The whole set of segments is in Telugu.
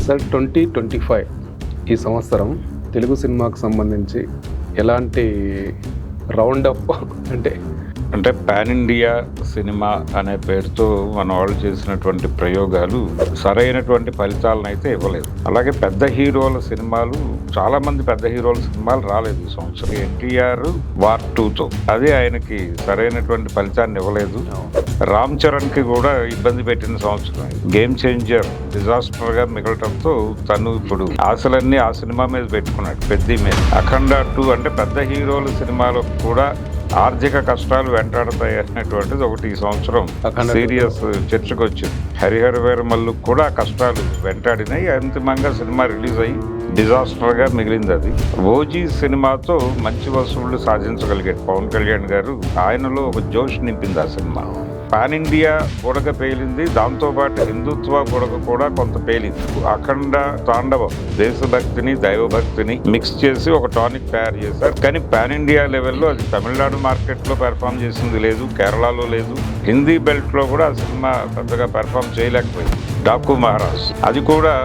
సార్ 2025 ఈ సంవత్సరం తెలుగు సినిమాకు సంబంధించి ఎలాంటి రౌండప్ అంటే పాన్ ఇండియా సినిమా అనే పేరుతో మన వాళ్ళు చేసినటువంటి ప్రయోగాలు సరైనటువంటి ఫలితాలను అయితే ఇవ్వలేదు. అలాగే పెద్ద హీరోల సినిమాలు చాలా మంది పెద్ద హీరోల సినిమాలు రాలేదు ఈ సంవత్సరం. ఎన్టీఆర్ వార్ 2తో అది ఆయనకి సరైనటువంటి ఫలితాన్ని ఇవ్వలేదు. రామ్ చరణ్ కి కూడా ఇబ్బంది పెట్టిన సంవత్సరం. గేమ్ చేంజర్ డిజాస్టర్ గా మిగలటంతో తను ఇప్పుడు ఆశలన్నీ ఆ సినిమా మీద పెట్టుకున్నాడు, పెద్ద మీద. అఖండ 2 అంటే పెద్ద హీరోల సినిమాలకు కూడా ఆర్థిక కష్టాలు వెంటాడతాయి అనేటువంటిది ఒకటి ఈ సంవత్సరం సీరియస్ చర్చకు వచ్చింది. హరిహర వీరమల్లు కూడా కష్టాలు వెంటాడినాయి. అంతిమంగా సినిమా రిలీజ్ అయ్యి డిజాస్టర్ గా మిగిలింది. అది ఓజీ సినిమాతో మంచి వసూళ్లు సాధించగలిగాడు పవన్ కళ్యాణ్ గారు. ఆయనలో ఒక జోష్ నింపింది ఆ సినిమా. పాన్ ఇండియా బుడగ పేలింది, దాంతోపాటు హిందుత్వ బుడగ కూడా కొంత పేలింది. అఖండ తాండవం దేశభక్తిని దైవభక్తిని మిక్స్ చేసి ఒక టానిక్ తయారు చేశారు. కానీ పాన్ ఇండియా లెవెల్లో అది తమిళనాడు మార్కెట్ లో పెర్ఫామ్ చేసింది లేదు, కేరళలో లేదు. హిందీ బెల్ట్ లో కూడా ఆ సినిమా పెద్దగా పెర్ఫామ్ చేయలేకపోయింది. డాకు మహారాజ్ అది కూడా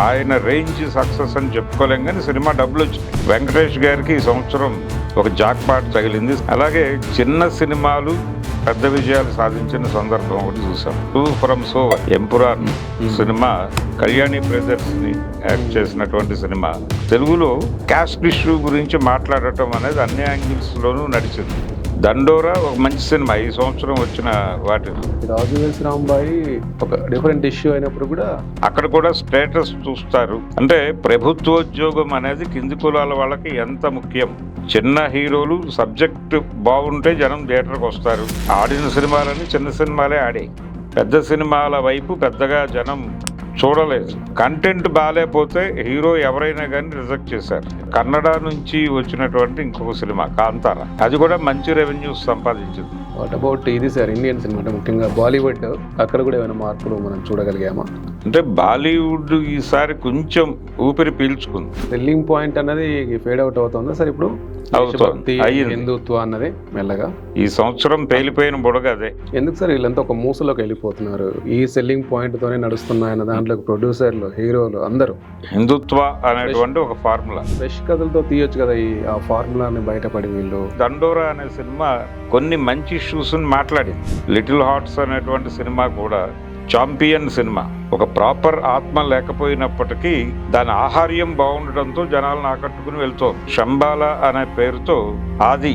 ఆయన రేంజ్ సక్సెస్ అని చెప్పుకోలేం, కానీ సినిమా డబ్బులు వచ్చింది. వెంకటేష్ గారికి ఈ సంవత్సరం ఒక జాక్ పాట్ తగిలింది. అలాగే చిన్న సినిమాలు పెద్ద విజయాలు సాధించిన సందర్భం ఒకటి చూసాం. 2 from Sower Empuraan cinema Kalyani brothers ని యాక్ట్ చేసినటువంటి సినిమా తెలుగులో క్యాస్ట్ ఇష్యూ గురించి మాట్లాడటం అనేది అన్ని యాంగిల్స్ లోనూ నడిచింది. దండోరా ఒక మంచి సినిమా ఈ సంవత్సరం వచ్చిన వాటిలో. రాజు వెల్స్ రాంబాయి ఒక డిఫరెంట్ ఇష్యూ అయినప్పుడు కూడా అక్కడ కూడా స్టేటస్ చూస్తారు. అంటే ప్రభుత్వోద్యోగం అనేది కింది కులాల వాళ్ళకి ఎంత ముఖ్యం. చిన్న హీరోలు సబ్జెక్ట్ బాగుంటే జనం థియేటర్కి వస్తారు. ఆడిన సినిమాలని చిన్న సినిమాలే ఆడాయి. పెద్ద సినిమాల వైపు పెద్దగా జనం చూడలేదు. కంటెంట్ బాగాలేకపోతే హీరో ఎవరైనా కానీ రిజెక్ట్ చేశారు. కన్నడ నుంచి వచ్చినటువంటి ఇంకొక సినిమా కాంతారా, అది కూడా మంచి రెవెన్యూస్ సంపాదించింది. వాట్ అబౌట్ ఇది సార్ ఇండియన్ సినిమా, అంటే ముఖ్యంగా బాలీవుడ్, అక్కడ కూడా ఏమైనా మార్పులు మనం చూడగలిగామా? అంటే బాలీవుడ్ ఈసారి కొంచెం ఊపిరి పీల్చుకుంది. సెల్లింగ్ పాయింట్ అన్నది ఫేడ్ అవుట్ అవుతుందా సార్ ఇప్పుడు? హిందుత్వ అన్నది మెల్లగా ఈ సంవత్సరం పేలిపోయిన బుడగ అదే. ఎందుకు సార్ వీళ్ళంతా ఒక మూసలోకి వెళ్ళిపోతున్నారు? ఈ సెల్లింగ్ పాయింట్ తోనే నడుస్తున్నాయన్న దాంట్లో ప్రొడ్యూసర్లు, హీరోలు అందరూ హిందుత్వ అనేటువంటి ఒక ఫార్ములా ఫ్రెష్ కథలతో తీయొచ్చు కదా ఆ ఫార్ములాని బయటపడి వీళ్ళు. దండోరా అనే సినిమా కొన్ని మంచి ఇష్యూస్ మాట్లాడింది. లిటిల్ హార్ట్స్ అనేటువంటి సినిమా కూడా చాంపియన్ సినిమా. ఒక ప్రాపర్ ఆత్మ లేకపోయినప్పటికీ దాని ఆహార్యం బాగుండటంతో జనాలను ఆకట్టుకుని వెళ్తోంది. శంబాల అనే పేరుతో ఆది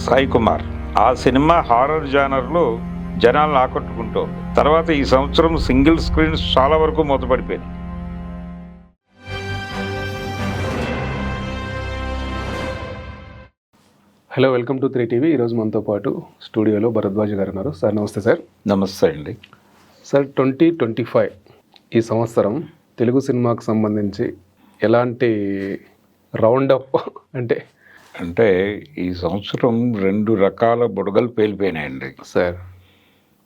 సాయి కుమార్ ఆ సినిమా హారర్ జానర్ లో జనాలను ఆకట్టుకుంటోంది. తర్వాత ఈ సంవత్సరం సింగిల్ స్క్రీన్స్ చాలా వరకు మూతపడిపోయింది. Hello, welcome to 3 TV. ఈరోజు మనతో పాటు స్టూడియోలో భరద్వాజ్ గారు ఉన్నారు. సార్ నమస్తే. సార్ నమస్తే అండి. సార్ 2025 ఈ సంవత్సరం తెలుగు సినిమాకు సంబంధించి ఎలాంటి రౌండప్ అంటే ఈ సంవత్సరం 2 రకాల బుడగలు పేలిపోయినాయండి సార్.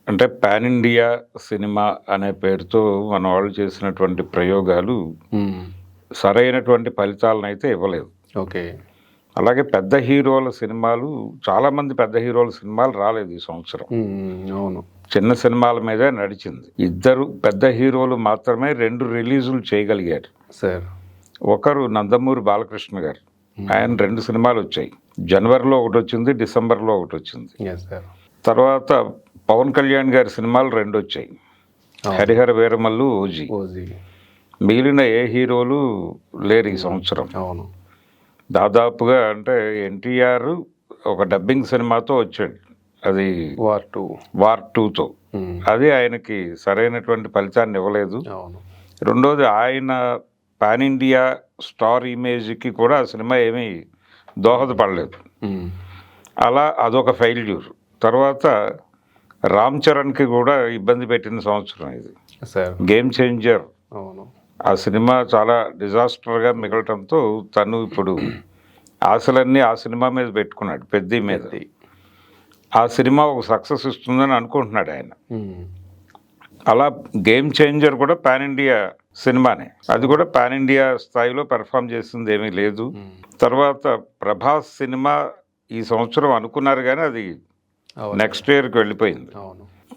అంటే పాన్ ఇండియా సినిమా అనే పేరుతో మన వాళ్ళు చేసినటువంటి ప్రయోగాలు సరైనటువంటి ఫలితాలను అయితే ఇవ్వలేదు. ఓకే. అలాగే పెద్ద హీరోల సినిమాలు చాలా మంది పెద్ద హీరోల సినిమాలు రాలేదు ఈ సంవత్సరం. అవును, చిన్న సినిమాల మీదే నడిచింది. 2 పెద్ద హీరోలు మాత్రమే 2 రిలీజులు చేయగలిగారు సార్. ఒకరు నందమూరి బాలకృష్ణ గారు, ఆయన 2 సినిమాలు వచ్చాయి. జనవరిలో ఒకటి వచ్చింది, డిసెంబర్లో ఒకటి వచ్చింది. తర్వాత పవన్ కళ్యాణ్ గారి సినిమాలు 2 వచ్చాయి, హరిహర వీరమల్లు, ఓజీ. మిగిలిన ఏ హీరోలు లేరు ఈ సంవత్సరం. అవును, దాదాపుగా అంటే ఎన్టీఆర్ ఒక డబ్బింగ్ సినిమాతో వచ్చాడు, అది వార్ 2తో. అది ఆయనకి సరైనటువంటి ఫలితాన్ని ఇవ్వలేదు. రెండోది ఆయన పాన్ ఇండియా స్టార్ ఇమేజ్కి కూడా ఆ సినిమా ఏమీ దోహదపడలేదు. అలా అదొక ఫెయిల్యూర్. తర్వాత రామ్ చరణ్కి కూడా ఇబ్బంది పెట్టిన సంవత్సరం ఇది. గేమ్ చేంజర్ ఆ సినిమా చాలా డిజాస్టర్గా మిగలటంతో తను ఇప్పుడు ఆశలన్నీ ఆ సినిమా మీద పెట్టుకున్నాడు, పెద్ద మీద. ఆ సినిమా ఒక సక్సెస్ ఇస్తుందని అనుకుంటున్నాడు ఆయన. అలా గేమ్ చేంజర్ కూడా పాన్ ఇండియా సినిమానే, అది కూడా పాన్ ఇండియా స్థాయిలో పెర్ఫామ్ చేసింది ఏమీ లేదు. తర్వాత ప్రభాస్ సినిమా ఈ సంవత్సరం అనుకున్నారు కానీ అది నెక్స్ట్ ఇయర్కి వెళ్ళిపోయింది.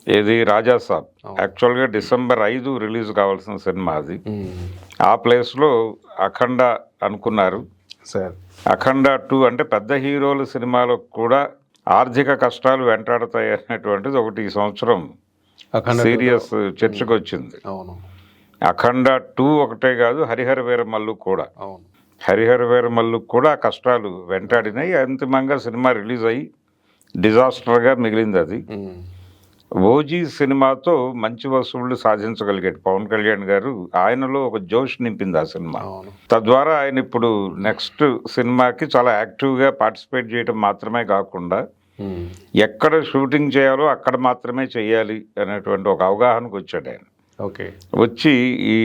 ఏది రాజా సాబ్ యాక్చువల్గా December 5 రిలీజ్ కావాల్సిన సినిమా అది. ఆ ప్లేస్లో అఖండ అనుకున్నారు. సార్ అఖండ 2 అంటే పెద్ద హీరోల సినిమాలకు కూడా ఆర్థిక కష్టాలు వెంటాడతాయి అనేటువంటిది ఒకటి ఈ సంవత్సరం సీరియస్ చర్చకు వచ్చింది. అవును. అఖండ 2 ఒకటే కాదు, హరిహర వీరమల్లు కూడా. అవును. హరిహర వీరమల్లు కూడా కష్టాలు వెంటాడినాయి. అంతిమంగా సినిమా రిలీజ్ అయ్యి డిజాస్టర్గా మిగిలింది అది. ఓజీ సినిమాతో మంచి వసూళ్లు సాధించగలిగాడు పవన్ కళ్యాణ్ గారు. ఆయనలో ఒక జోష్ నింపింది ఆ సినిమా. తద్వారా ఆయన ఇప్పుడు నెక్స్ట్ సినిమాకి చాలా యాక్టివ్గా పార్టిసిపేట్ చేయడం మాత్రమే కాకుండా ఎక్కడ షూటింగ్ చేయాలో అక్కడ మాత్రమే చేయాలి అనేటువంటి ఒక అవగాహనకు వచ్చాడు ఆయన. వచ్చి ఈ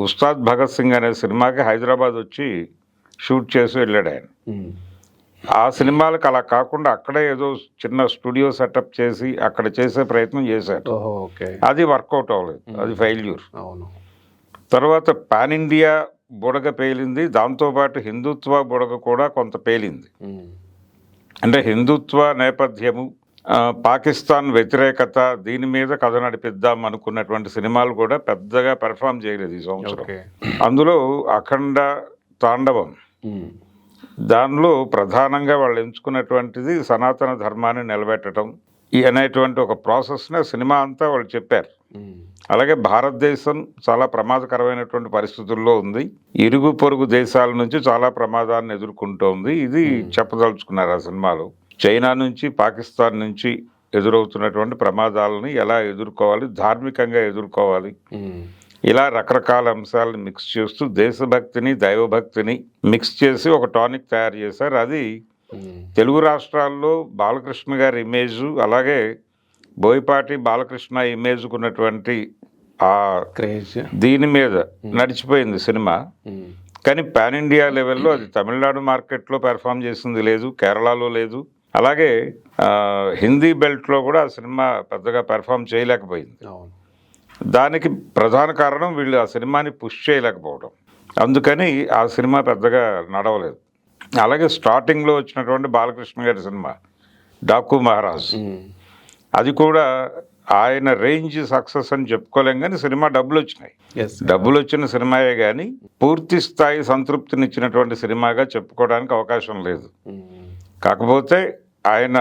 ఉస్తాద్ భగత్ సింగ్ అనే సినిమాకి హైదరాబాద్ వచ్చి షూట్ చేసి వెళ్ళాడు ఆయన. ఆ సినిమాలకు అలా కాకుండా అక్కడే ఏదో చిన్న స్టూడియో సెటప్ చేసి అక్కడ చేసే ప్రయత్నం చేశాడు. అది వర్కౌట్ అవ్వలేదు, అది ఫెయిల్యూర్. తర్వాత పాన్ ఇండియా బుడగ పేలింది, దాంతోపాటు హిందుత్వ బుడగ కూడా కొంత పేలింది. అంటే హిందుత్వ నేపథ్యము, పాకిస్తాన్ వ్యతిరేకత, దీని మీద కథ నడిపిద్దాం అనుకున్నటువంటి సినిమాలు కూడా పెద్దగా పెర్ఫామ్ చేయలేదు ఈ సంవత్సరం. అందులో అఖండ, తాండవం, దానిలో ప్రధానంగా వాళ్ళు ఎంచుకున్నటువంటిది సనాతన ధర్మాన్ని నిలబెట్టడం అనేటువంటి ఒక ప్రాసెస్ని సినిమా అంతా వాళ్ళు చెప్పారు. అలాగే భారతదేశం చాలా ప్రమాదకరమైనటువంటి పరిస్థితుల్లో ఉంది, ఇరుగు పొరుగు దేశాల నుంచి చాలా ప్రమాదాన్ని ఎదుర్కొంటోంది, ఇది చెప్పదలుచుకున్నారు ఆ సినిమాలో. చైనా నుంచి, పాకిస్తాన్ నుంచి ఎదురవుతున్నటువంటి ప్రమాదాలని ఎలా ఎదుర్కోవాలి, ధార్మికంగా ఎదుర్కోవాలి, ఇలా రకరకాల అంశాలను మిక్స్ చేస్తూ దేశభక్తిని, దైవభక్తిని మిక్స్ చేసి ఒక టానిక్ తయారు చేశారు. అది తెలుగు రాష్ట్రాల్లో బాలకృష్ణ గారి ఇమేజు, అలాగే బోయపాటి బాలకృష్ణ ఇమేజ్కు ఉన్నటువంటి ఆ దీని మీద నడిచిపోయింది సినిమా. కానీ పాన్ ఇండియా లెవెల్లో అది తమిళనాడు మార్కెట్లో పెర్ఫామ్ చేసింది లేదు, కేరళలో లేదు, అలాగే హిందీ బెల్ట్లో కూడా ఆ సినిమా పెద్దగా పెర్ఫామ్ చేయలేకపోయింది. దానికి ప్రధాన కారణం వీళ్ళు ఆ సినిమాని పుష్ చేయలేకపోవడం, అందుకని ఆ సినిమా పెద్దగా నడవలేదు. అలాగే స్టార్టింగ్లో వచ్చినటువంటి బాలకృష్ణ గారి సినిమా డాకు మహారాజ్, అది కూడా ఆయన రేంజ్ సక్సెస్ అని చెప్పుకోలేం, కానీ సినిమా డబ్బులు వచ్చినాయి. డబ్బులు వచ్చిన సినిమాయే కానీ పూర్తి స్థాయి సంతృప్తినిచ్చినటువంటి సినిమాగా చెప్పుకోవడానికి అవకాశం లేదు. కాకపోతే ఆయన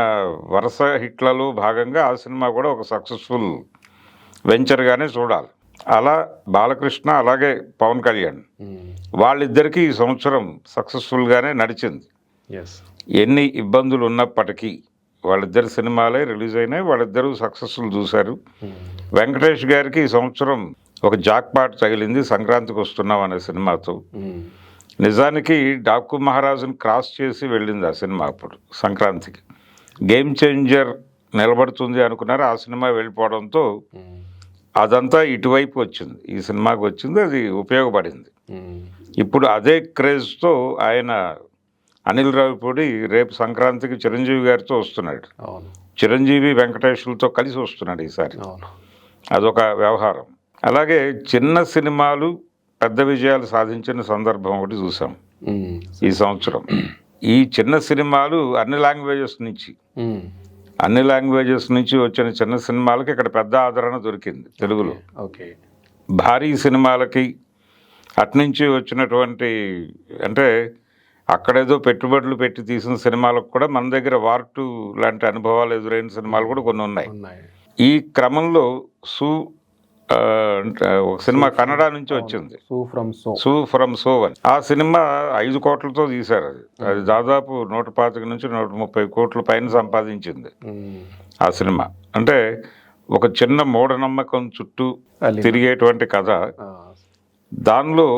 వరుస హిట్లలో భాగంగా ఆ సినిమా కూడా ఒక సక్సెస్ఫుల్ వెంచర్గానే చూడాలి. అలా బాలకృష్ణ అలాగే పవన్ కళ్యాణ్ వాళ్ళిద్దరికీ ఈ సంవత్సరం సక్సెస్ఫుల్గానే నడిచింది. ఎన్ని ఇబ్బందులు ఉన్నప్పటికీ వాళ్ళిద్దరు సినిమాలే రిలీజ్ అయినాయి, వాళ్ళిద్దరూ సక్సెస్ఫుల్ చూశారు. వెంకటేష్ గారికి ఈ సంవత్సరం ఒక జాక్పాట్ తగిలింది సంక్రాంతికి వస్తున్నాం అనే సినిమాతో. నిజానికి డాకు మహారాజుని క్రాస్ చేసి వెళ్ళింది ఆ సినిమా అప్పుడు సంక్రాంతికి. గేమ్ చేంజర్ నిలబడుతుంది అనుకున్నారు, ఆ సినిమా వెళ్ళిపోవడంతో అదంతా ఇటువైపు వచ్చింది, ఈ సినిమాకి వచ్చింది, అది ఉపయోగపడింది. ఇప్పుడు అదే క్రేజ్తో ఆయన అనిల్ రావిపూడి రేపు సంక్రాంతికి చిరంజీవి గారితో వస్తున్నాడు. చిరంజీవి వెంకటేశ్వరులతో కలిసి వస్తున్నాడు ఈసారి, అదొక వ్యవహారం. అలాగే చిన్న సినిమాలు పెద్ద విజయాలు సాధించిన సందర్భం ఒకటి చూసాం ఈ సంవత్సరం. ఈ చిన్న సినిమాలు అన్ని లాంగ్వేజెస్ నుంచి వచ్చిన చిన్న సినిమాలకి ఇక్కడ పెద్ద ఆదరణ దొరికింది తెలుగులో. భారీ సినిమాలకి అట్నుంచి వచ్చినటువంటి, అంటే అక్కడేదో పెట్టుబడులు పెట్టి తీసిన సినిమాలకు కూడా మన దగ్గర వార్ 2 లాంటి అనుభవాలు ఎదురైన సినిమాలు కూడా కొన్ని ఉన్నాయి. ఈ క్రమంలో ఒక సినిమా కన్నడ నుంచి వచ్చింది, సూ ఫ్రమ్ సోవన్. ఆ సినిమా 5 కోట్లతో తీశారు. అది దాదాపు 125 నుంచి 130 కోట్ల పైన సంపాదించింది ఆ సినిమా. అంటే ఒక చిన్న మూఢనమ్మకం చుట్టూ తిరిగేటువంటి కథ. దానిలో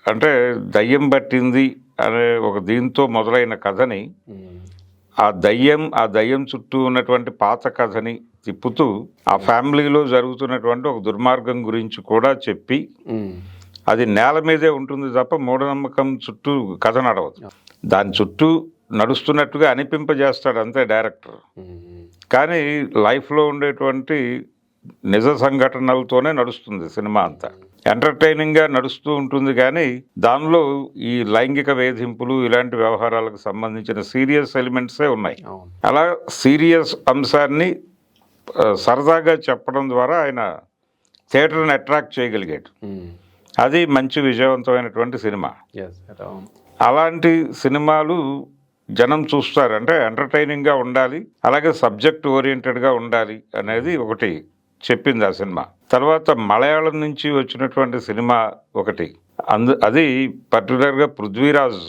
అంటే దయ్యం పట్టింది అనే ఒక దీంతో మొదలైన కథని ఆ దయ్యం చుట్టూ ఉన్నటువంటి పాత కథని తిప్పుతూ ఆ ఫ్యామిలీలో జరుగుతున్నటువంటి ఒక దుర్మార్గం గురించి కూడా చెప్పి, అది నేల మీదే ఉంటుంది తప్ప మూఢనమ్మకం చుట్టూ కథ నడవదు. దాని చుట్టూ నడుస్తున్నట్టుగా అనిపింపజేస్తాడు అంతే డైరెక్టర్. కానీ లైఫ్లో ఉండేటువంటి నిజ సంఘటనలతోనే నడుస్తుంది సినిమా అంతా. ఎంటర్టైనింగ్గా నడుస్తూ ఉంటుంది, కానీ దానిలో ఈ లైంగిక వేధింపులు ఇలాంటి వ్యవహారాలకు సంబంధించిన సీరియస్ ఎలిమెంట్సే ఉన్నాయి. అలా సీరియస్ అంశాన్ని సరదాగా చెప్పడం ద్వారా ఆయన థియేటర్ని అట్రాక్ట్ చేయగలిగాడు. అది మంచి విజయవంతమైనటువంటి సినిమా. ఎస్ సార్, అవును. అలాంటి సినిమాలు జనం చూస్తారు, అంటే ఎంటర్టైనింగ్గా ఉండాలి, అలాగే సబ్జెక్ట్ ఓరియంటెడ్గా ఉండాలి అనేది ఒకటి చెప్పింది ఆ సినిమా. తర్వాత మలయాళం నుంచి వచ్చినటువంటి సినిమా ఒకటి, అది పర్టికులర్గా పృథ్వీరాజ్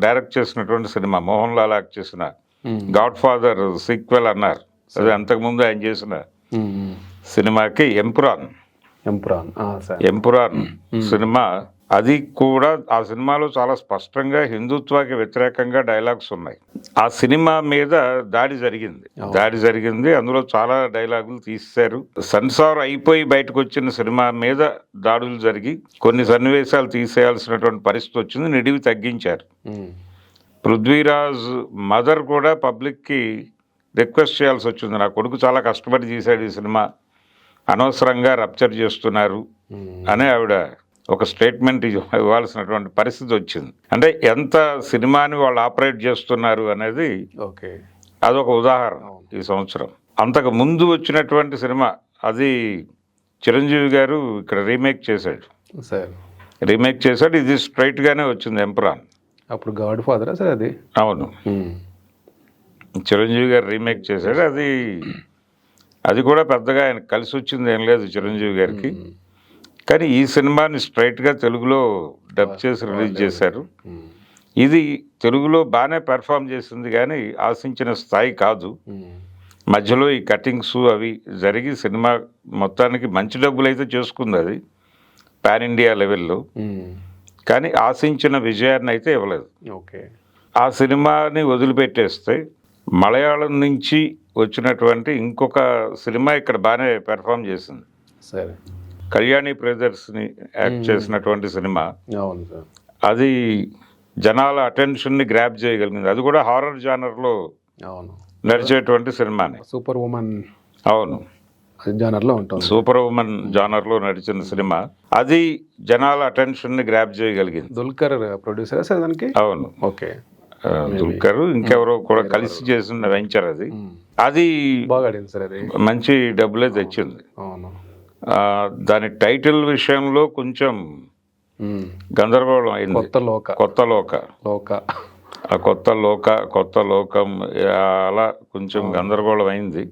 డైరెక్ట్ చేసినటువంటి సినిమా, మోహన్ లాల్ యాక్ట్ చేసిన గాడ్ ఫాదర్ సీక్వెల్ అన్నారు. అది అంతకుముందు ఆయన చేసిన సినిమాకి ఎంపురాన్ సినిమా. అది కూడా ఆ సినిమాలో చాలా స్పష్టంగా హిందుత్వాకి వ్యతిరేకంగా డైలాగ్స్ ఉన్నాయి. ఆ సినిమా మీద దాడి జరిగింది, అందులో చాలా డైలాగులు తీశారు. సెన్సార్ అయిపోయి బయటకు వచ్చిన సినిమా మీద దాడులు జరిగి కొన్ని సన్నివేశాలు తీసేయాల్సినటువంటి పరిస్థితి వచ్చింది, నిడివి తగ్గించారు. పృథ్వీరాజ్ మదర్ కూడా పబ్లిక్కి రిక్వెస్ట్ చేయాల్సి వచ్చింది, నా కొడుకు చాలా కష్టపడి తీశాడు ఈ సినిమా, అనవసరంగా రప్చర్ చేస్తున్నారు అని ఆవిడ ఒక స్టేట్మెంట్ ఇవ్వాల్సినటువంటి పరిస్థితి వచ్చింది. అంటే ఎంత సినిమాని వాళ్ళు ఆపరేట్ చేస్తున్నారు అనేది అదొక ఉదాహరణ ఈ సంవత్సరం. అంతకు ముందు వచ్చినటువంటి సినిమా అది చిరంజీవి గారు ఇక్కడ రీమేక్ చేశాడు. ఇది స్ట్రైట్గానే వచ్చింది, ఎంపురాన్. అప్పుడు గాడ్ ఫాదరా సార్ అది? అవును, చిరంజీవి గారు రీమేక్ చేశాడు. అది కూడా పెద్దగా ఆయన కలిసి వచ్చింది ఏం లేదు చిరంజీవి గారికి. కానీ ఈ సినిమాని స్ట్రైట్గా తెలుగులో డబ్ చేసి రిలీజ్ చేశారు. ఇది తెలుగులో బాగానే పెర్ఫామ్ చేసింది కానీ ఆశించిన స్థాయి కాదు. మధ్యలో ఈ కటింగ్స్ అవి జరిగి సినిమా మొత్తానికి మంచి డబ్బులు అయితే చేసుకుంది అది పాన్ ఇండియా లెవెల్లో, కానీ ఆశించిన విజయాన్ని అయితే ఇవ్వలేదు. ఆ సినిమాని వదిలిపెట్టేస్తే మలయాళం నుంచి వచ్చినటువంటి ఇంకొక సినిమా ఇక్కడ బాగానే పెర్ఫామ్ చేసింది. కళ్యాణి బ్రదర్స్ని యాక్ట్ చేసినటువంటి సినిమా, అది జనాల అటెన్షన్ని గ్రాప్ చేయగలిగింది. అది కూడా హారర్ జానర్లో నడిచేటువంటి సినిమాని. సూపర్ ఉమెన్, అవును, జానర్లో ఉంటుంది. సూపర్ ఉమెన్ జానర్లో నడిచిన సినిమా, అది జనాల అటెన్షన్ని గ్రాప్ చేయగలిగింది. దుల్కర్ ప్రొడ్యూసర్ సార్ దానికి? అవును, దుల్కర్ ఇంకెవరో కూడా కలిసి చేసిన వెంచర్ అది. అది బాగా ఆడింది సార్, అది మంచి డబ్బులే తెచ్చింది. దాని టైటిల్ విషయంలో కొంచెం గందరగోళం అయింది. కొత్త లోకం అలా కొంచెం గందరగోళం అయింది.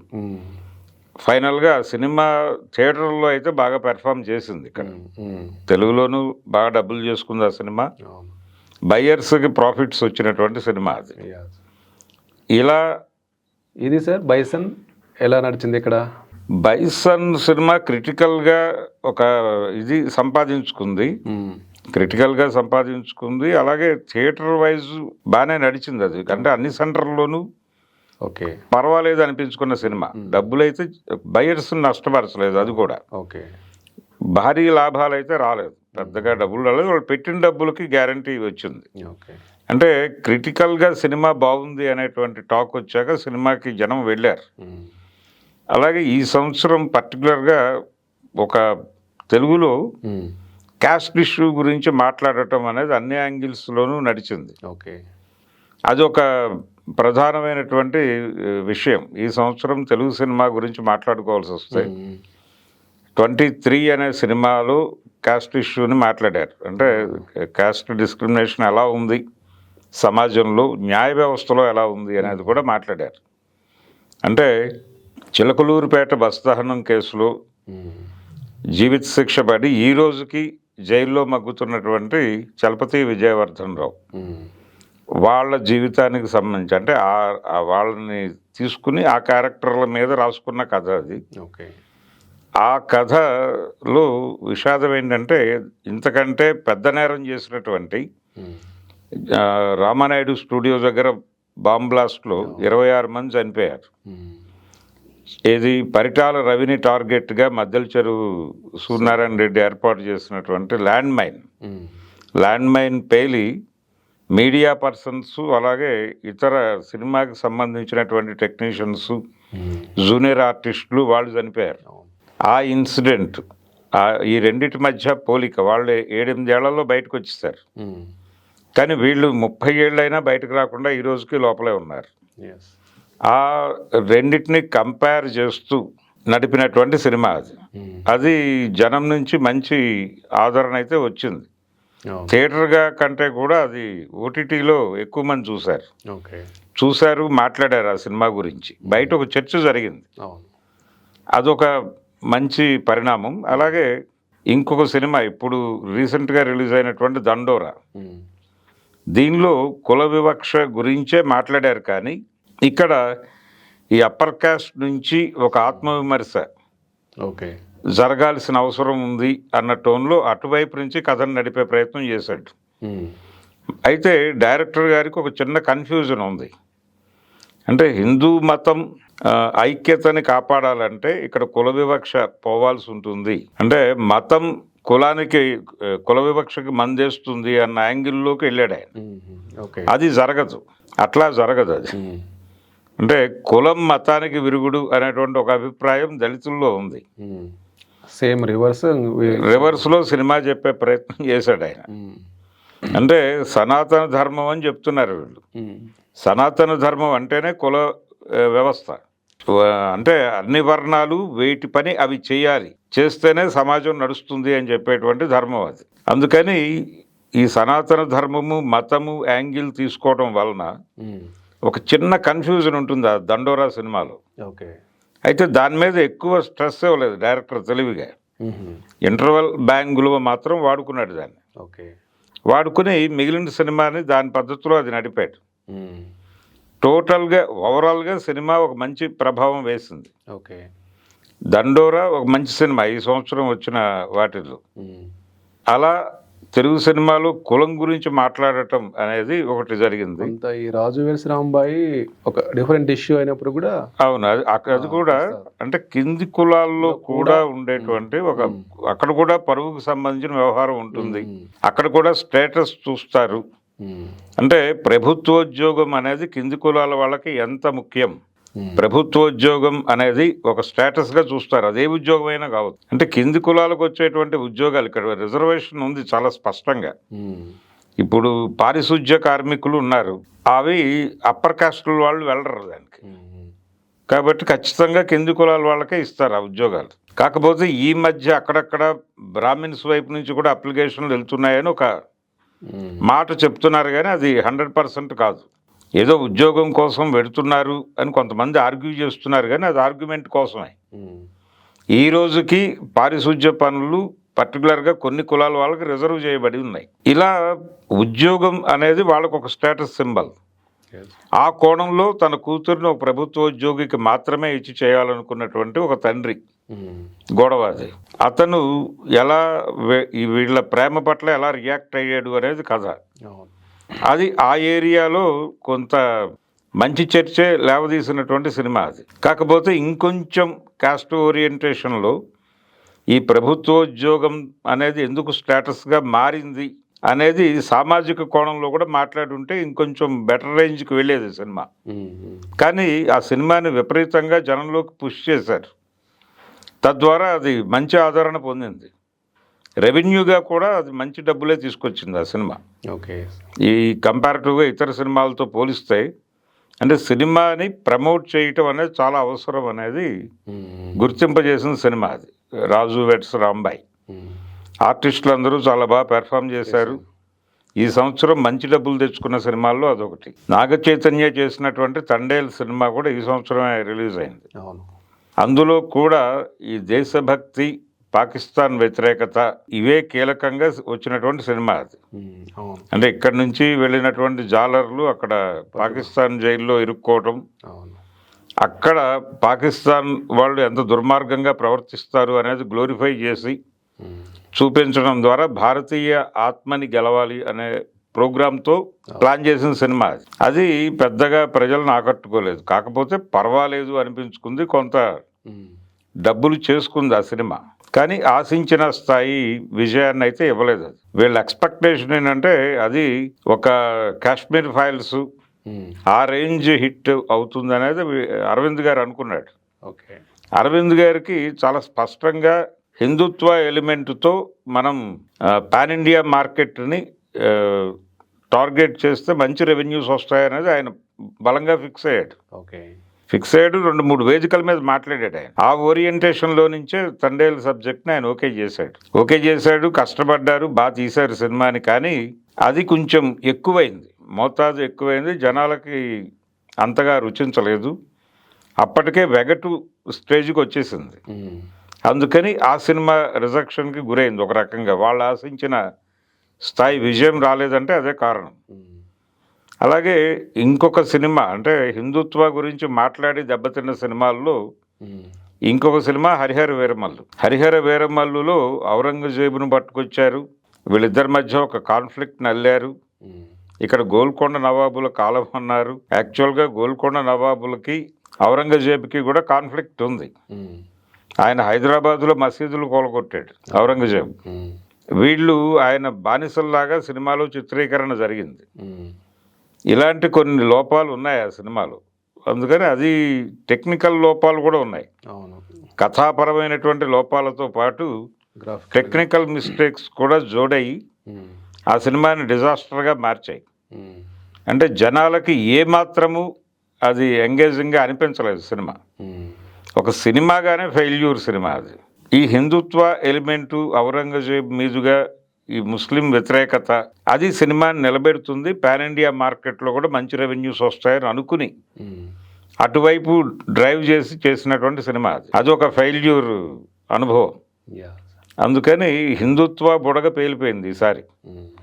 ఫైనల్గా సినిమా థియేటర్లో అయితే బాగా పెర్ఫామ్ చేసింది. ఇక్కడ తెలుగులోనూ బాగా డబ్బులు చేసుకుంది ఆ సినిమా. బయ్యర్స్కి ప్రాఫిట్స్ వచ్చినటువంటి సినిమా అది. ఇలా ఇది సార్ బైసన్ ఎలా నడిచింది ఇక్కడ? బైసన్ సినిమా క్రిటికల్గా ఒక ఇది సంపాదించుకుంది, అలాగే థియేటర్ వైజ్ బాగానే నడిచింది అది. అంటే అన్ని సెంటర్లోనూ పర్వాలేదు అనిపించుకున్న సినిమా. డబ్బులైతే బయర్స్ నష్టపరచలేదు, అది కూడా భారీ లాభాలు అయితే రాలేదు, పెద్దగా డబ్బులు రాలేదు. వాళ్ళు పెట్టిన డబ్బులకి గ్యారంటీ వచ్చింది. అంటే క్రిటికల్గా సినిమా బాగుంది అనేటువంటి టాక్ వచ్చాక సినిమాకి జనం వెళ్ళారు. అలాగే ఈ సంవత్సరం పర్టికులర్గా ఒక తెలుగులో క్యాస్ట్ ఇష్యూ గురించి మాట్లాడటం అనేది అన్ని యాంగిల్స్లోనూ నడిచింది. అది ఒక ప్రధానమైనటువంటి విషయం. ఈ సంవత్సరం తెలుగు సినిమా గురించి మాట్లాడుకోవాల్సి వస్తే 23 అనే సినిమాలో క్యాస్ట్ ఇష్యూని మాట్లాడారు. అంటే క్యాస్ట్ డిస్క్రిమినేషన్ ఎలా ఉంది సమాజంలో, న్యాయ వ్యవస్థలో ఎలా ఉంది అనేది కూడా మాట్లాడారు. అంటే చిలకలూరుపేట బస్ దహనం కేసులో జీవిత శిక్ష పడి ఈ రోజుకి జైల్లో మగ్గుతున్నటువంటి చలపతి విజయవర్ధన్ రావు వాళ్ళ జీవితానికి సంబంధించి, అంటే వాళ్ళని తీసుకుని ఆ క్యారెక్టర్ల మీద రాసుకున్న కథ అది. ఆ కథలో విషాదం ఏంటంటే ఇంతకంటే పెద్ద నేరం చేసినటువంటి రామానాయుడు స్టూడియో దగ్గర బాంబ్ బ్లాస్ట్లో 26 మంది చనిపోయారు. ఏది పరిటాల రవిని టార్గెట్గా మద్దెల చెరువు సూర్యనారాయణ రెడ్డి ఏర్పాటు చేసినటువంటి ల్యాండ్ మైన్ పేలి మీడియా పర్సన్స్, అలాగే ఇతర సినిమాకి సంబంధించినటువంటి టెక్నీషియన్స్, జూనియర్ ఆర్టిస్టులు వాళ్ళు చనిపోయారు. ఆ ఇన్సిడెంట్, ఈ రెండింటి మధ్య పోలిక, వాళ్ళు 7-8 ఏళ్లలో బయటకు వచ్చేసారు. కానీ వీళ్ళు 30 ఏళ్ళైనా బయటకు రాకుండా ఈ రోజుకి లోపలే ఉన్నారు. ఆ రెండింటిని కంపేర్ చేస్తూ నడిపినటువంటి సినిమా అది. అది జనం నుంచి మంచి ఆదరణ అయితే వచ్చింది. థియేటర్గా కంటే కూడా అది ఓటీటీలో ఎక్కువ మంది చూశారు, మాట్లాడారు ఆ సినిమా గురించి. బయట ఒక చర్చ జరిగింది. అదొక మంచి పరిణామం. అలాగే ఇంకొక సినిమా ఇప్పుడు రీసెంట్గా రిలీజ్ అయినటువంటి దండోరా, దీనిలో కుల వివక్ష గురించే మాట్లాడారు. కానీ ఇక్కడ ఈ అప్పర్ కాస్ట్ నుంచి ఒక ఆత్మవిమర్శ జరగాల్సిన అవసరం ఉంది అన్న టోన్లో అటువైపు నుంచి కథను నడిపే ప్రయత్నం చేశాడు. అయితే డైరెక్టర్ గారికి ఒక చిన్న కన్ఫ్యూజన్ ఉంది. అంటే హిందూ మతం ఐక్యతని కాపాడాలంటే ఇక్కడ కుల వివక్ష పోవాల్సి ఉంటుంది. అంటే మతం కులానికి కుల వివక్షకి మందేస్తుంది అన్న యాంగిల్లోకి వెళ్ళాడు ఆయన. అది జరగదు, అట్లా జరగదు. అది అంటే కులం మతానికి విరుగుడు అనేటువంటి ఒక అభిప్రాయం దళితుల్లో ఉంది. సేమ్ రివర్స్లో సినిమా చెప్పే ప్రయత్నం చేశాడు ఆయన. అంటే సనాతన ధర్మం అని చెప్తున్నారు వీళ్ళు. సనాతన ధర్మం అంటేనే కుల వ్యవస్థ. అంటే అన్ని వర్ణాలు వేటి పని అవి చేయాలి, చేస్తేనే సమాజం నడుస్తుంది అని చెప్పేటువంటి ధర్మం అది. అందుకని ఈ సనాతన ధర్మము మతము యాంగిల్ తీసుకోవడం వలన ఒక చిన్న కన్ఫ్యూజన్ ఉంటుంది ఆ దండోరా సినిమాలో. అయితే దాని మీద ఎక్కువ స్ట్రెస్ ఇవ్వలేదు డైరెక్టర్ తెలివిగా. ఇంటర్వెల్ బ్యాంగులు మాత్రం వాడుకున్నాడు దాన్ని. వాడుకుని మిగిలిన సినిమాని దాని పద్ధతిలో అది నడిపాడు. టోటల్గా ఓవరాల్గా సినిమా ఒక మంచి ప్రభావం వేసింది. దండోరా ఒక మంచి సినిమా ఈ సంవత్సరం వచ్చిన వాటిల్లో. అలా తెలుగు సినిమాలో కులం గురించి మాట్లాడటం అనేది ఒకటి జరిగింది. ఈ రాజు వెడ్స్ రాంబాయి ఒక డిఫరెంట్ ఇష్యూ అయినప్పుడు కూడా అవును, అది కూడా అంటే కింది కులాల్లో కూడా ఉండేటువంటి ఒక అక్కడ కూడా పరువుకు సంబంధించిన వ్యవహారం ఉంటుంది. అక్కడ కూడా స్టేటస్ చూస్తారు. అంటే ప్రభుత్వోద్యోగం అనేది కింది కులాల వాళ్ళకి ఎంత ముఖ్యం. ప్రభుత్వోద్యోగం అనేది ఒక స్టేటస్గా చూస్తారు, అదే ఉద్యోగం అయినా కావచ్చు. అంటే కింది కులాలకు వచ్చేటువంటి ఉద్యోగాలు ఇక్కడ రిజర్వేషన్ ఉంది చాలా స్పష్టంగా. ఇప్పుడు పారిశుధ్య కార్మికులు ఉన్నారు, అవి అప్పర్ కాస్ట్ వాళ్ళు వెళ్ళరు దానికి. కాబట్టి ఖచ్చితంగా కింది కులాల వాళ్ళకే ఇస్తారు ఆ ఉద్యోగాలు. కాకపోతే ఈ మధ్య అక్కడక్కడ బ్రాహ్మిన్స్ వైపు నుంచి కూడా అప్లికేషన్లు వెళ్తున్నాయని ఒక మాట చెప్తున్నారు. కానీ అది 100% కాదు. ఏదో ఉద్యోగం కోసం పెడుతున్నారు అని కొంతమంది ఆర్గ్యూ చేస్తున్నారు, కానీ అది ఆర్గ్యుమెంట్ కోసమే. ఈ రోజుకి పారిశుధ్య పనులు పర్టికులర్గా కొన్ని కులాల వాళ్ళకి రిజర్వ్ చేయబడి ఉన్నాయి. ఇలా ఉద్యోగం అనేది వాళ్ళకు ఒక స్టేటస్ సింబల్. ఆ కోణంలో తన కూతురుని ఒక ప్రభుత్వోద్యోగికి మాత్రమే ఇచ్చి చేయాలనుకున్నటువంటి ఒక తండ్రి గొడవది. అతను ఎలా వీళ్ళ ప్రేమ పట్ల ఎలా రియాక్ట్ అయ్యాడు అనేది కథ. అది ఆ ఏరియాలో కొంత మంచి చర్చే లేవదీసినటువంటి సినిమా అది. కాకపోతే ఇంకొంచెం కాస్ట్ ఓరియంటేషన్లో ఈ ప్రభుత్వోద్యోగం అనేది ఎందుకు స్టేటస్గా మారింది అనేది సామాజిక కోణంలో కూడా మాట్లాడుంటే ఇంకొంచెం బెటర్ రేంజ్కి వెళ్ళేది సినిమా. కానీ ఆ సినిమాని విపరీతంగా జనంలోకి పుష్ చేశారు. తద్వారా అది మంచి ఆదరణ పొందింది. రెవెన్యూగా కూడా అది మంచి డబ్బులే తీసుకొచ్చింది ఆ సినిమా. ఈ కంపారిటివ్గా ఇతర సినిమాలతో పోలిస్తే అంటే సినిమాని ప్రమోట్ చేయటం అనేది చాలా అవసరం అనేది గుర్తింపజేసిన సినిమా అది. రాజు వెడ్స్ రాంబాయి ఆర్టిస్టులు అందరూ చాలా బాగా పెర్ఫామ్ చేశారు. ఈ సంవత్సరం మంచి డబ్బులు తెచ్చుకున్న సినిమాల్లో అదొకటి. నాగ చైతన్య చేసినటువంటి తండేల్ సినిమా కూడా ఈ సంవత్సరమే రిలీజ్ అయింది. అందులో కూడా ఈ దేశభక్తి, పాకిస్తాన్ వ్యతిరేకత ఇవే కీలకంగా వచ్చినటువంటి సినిమా అది. అంటే ఇక్కడ నుంచి వెళ్ళినటువంటి జాలర్లు అక్కడ పాకిస్తాన్ జైల్లో ఇరుక్కోవటం, అక్కడ పాకిస్తాన్ వాళ్ళు ఎంత దుర్మార్గంగా ప్రవర్తిస్తారు అనేది గ్లోరిఫై చేసి చూపించడం ద్వారా భారతీయ ఆత్మని గెలవాలి అనే ప్రోగ్రాంతో ప్లాన్ చేసిన సినిమా అది. అది పెద్దగా ప్రజలను ఆకట్టుకోలేదు, కాకపోతే పర్వాలేదు అనిపించుకుంది. కొంత డబ్బులు చేసుకుంది ఆ సినిమా, కానీ ఆశించిన స్థాయి విజయాన్ని అయితే ఇవ్వలేదు. అది వీళ్ళ ఎక్స్పెక్టేషన్ ఏంటంటే అది ఒక కాశ్మీర్ ఫైల్స్ ఆ రేంజ్ హిట్ అవుతుంది అనేది అరవింద్ గారు అనుకున్నాడు. అరవింద్ గారికి చాలా స్పష్టంగా హిందుత్వ ఎలిమెంట్తో మనం పాన్ ఇండియా మార్కెట్ని టార్గెట్ చేస్తే మంచి రెవెన్యూస్ వస్తాయనేది ఆయన బలంగా ఫిక్స్ అయ్యాడు. ఫిక్స్ అయ్యాడు. 2-3 వేదికల మీద మాట్లాడాడు ఆయన. ఆ ఓరియంటేషన్లో నుంచే తండేలు సబ్జెక్ట్ని ఆయన ఓకే చేశాడు. కష్టపడ్డారు, బాగా తీశారు సినిమాని. కానీ అది కొంచెం ఎక్కువైంది, మోతాదు ఎక్కువైంది, జనాలకి అంతగా రుచించలేదు. అప్పటికే వెగటు స్టేజ్కి వచ్చేసింది. అందుకని ఆ సినిమా రిజెక్షన్కి గురైంది. ఒక రకంగా వాళ్ళు ఆశించిన స్థాయి విజయం రాలేదంటే అదే కారణం. అలాగే ఇంకొక సినిమా, అంటే హిందుత్వ గురించి మాట్లాడి దెబ్బతిన్న సినిమాల్లో ఇంకొక సినిమా హరిహర వీరమల్లులో ఔరంగజేబును పట్టుకొచ్చారు. వీళ్ళిద్దరి మధ్య ఒక కాన్ఫ్లిక్ట్ నల్లారు. ఇక్కడ గోల్కొండ నవాబుల కాలం అన్నారు. యాక్చువల్గా గోల్కొండ నవాబులకి ఔరంగజేబుకి కూడా కాన్ఫ్లిక్ట్ ఉంది. ఆయన హైదరాబాద్లో మసీదులు కూలగొట్టాడు ఔరంగజేబు. వీళ్ళు ఆయన బానిసల్లాగా సినిమాలో చిత్రీకరణ జరిగింది. ఇలాంటి కొన్ని లోపాలు ఉన్నాయి ఆ సినిమాలో. అందుకని అది టెక్నికల్ లోపాలు కూడా ఉన్నాయి. కథాపరమైనటువంటి లోపాలతో పాటు టెక్నికల్ మిస్టేక్స్ కూడా జోడయి ఆ సినిమాని డిజాస్టర్గా మార్చాయి. అంటే జనాలకి ఏమాత్రము అది ఎంగేజింగ్గా అనిపించలేదు సినిమా. ఒక సినిమాగానే ఫెయిల్యూర్ సినిమా అది. ఈ హిందుత్వ ఎలిమెంటు, ఔరంగజేబ్ మీదుగా ఈ ముస్లిం వ్యతిరేకత, అది సినిమాని నిలబెడుతుంది. పాన్ ఇండియా మార్కెట్లో కూడా మంచి రెవెన్యూస్ వస్తాయని అనుకుని అటువైపు డ్రైవ్ చేసినటువంటి సినిమా అది. అది ఒక ఫెయిల్యూర్ అనుభవం. అందుకని హిందుత్వ బుడగ పేలిపోయింది ఈసారి,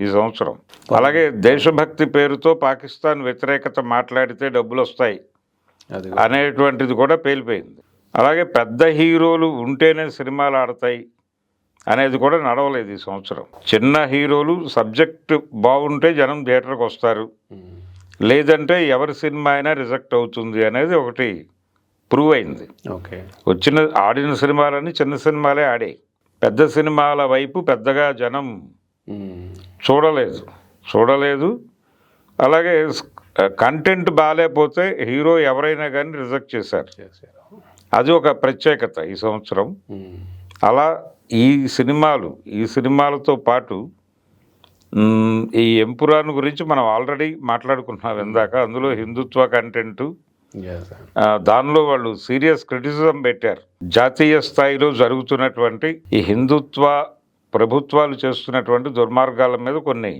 ఈ సంవత్సరం. అలాగే దేశభక్తి పేరుతో పాకిస్తాన్ వ్యతిరేకత మాట్లాడితే డబ్బులు వస్తాయి అనేటువంటిది కూడా పేలిపోయింది. అలాగే పెద్ద హీరోలు ఉంటేనే సినిమాలు ఆడతాయి అనేది కూడా నడవలేదు ఈ సంవత్సరం. చిన్న హీరోలు సబ్జెక్ట్ బాగుంటే జనం థియేటర్కి వస్తారు, లేదంటే ఎవరి సినిమా అయినా రిజెక్ట్ అవుతుంది అనేది ఒకటి ప్రూవ్ అయింది. ఆడిన సినిమాలన్నీ చిన్న సినిమాలే ఆడాయి. పెద్ద సినిమాల వైపు పెద్దగా జనం చూడలేదు. అలాగే కంటెంట్ బాగాలేకపోతే హీరో ఎవరైనా కానీ రిజెక్ట్ చేశారు. అది ఒక ప్రత్యేకత ఈ సంవత్సరం. అలా ఈ సినిమాలతో పాటు ఈ ఎంపురాన్ గురించి మనం ఆల్రెడీ మాట్లాడుకున్నాం ఇందాక. అందులో హిందుత్వ కంటెంటు, దానిలో వాళ్ళు సీరియస్ క్రిటిసిజం పెట్టారు. జాతీయ స్థాయిలో జరుగుతున్నటువంటి ఈ హిందుత్వ ప్రభుత్వాలు చేస్తున్నటువంటి దుర్మార్గాల మీద కొన్ని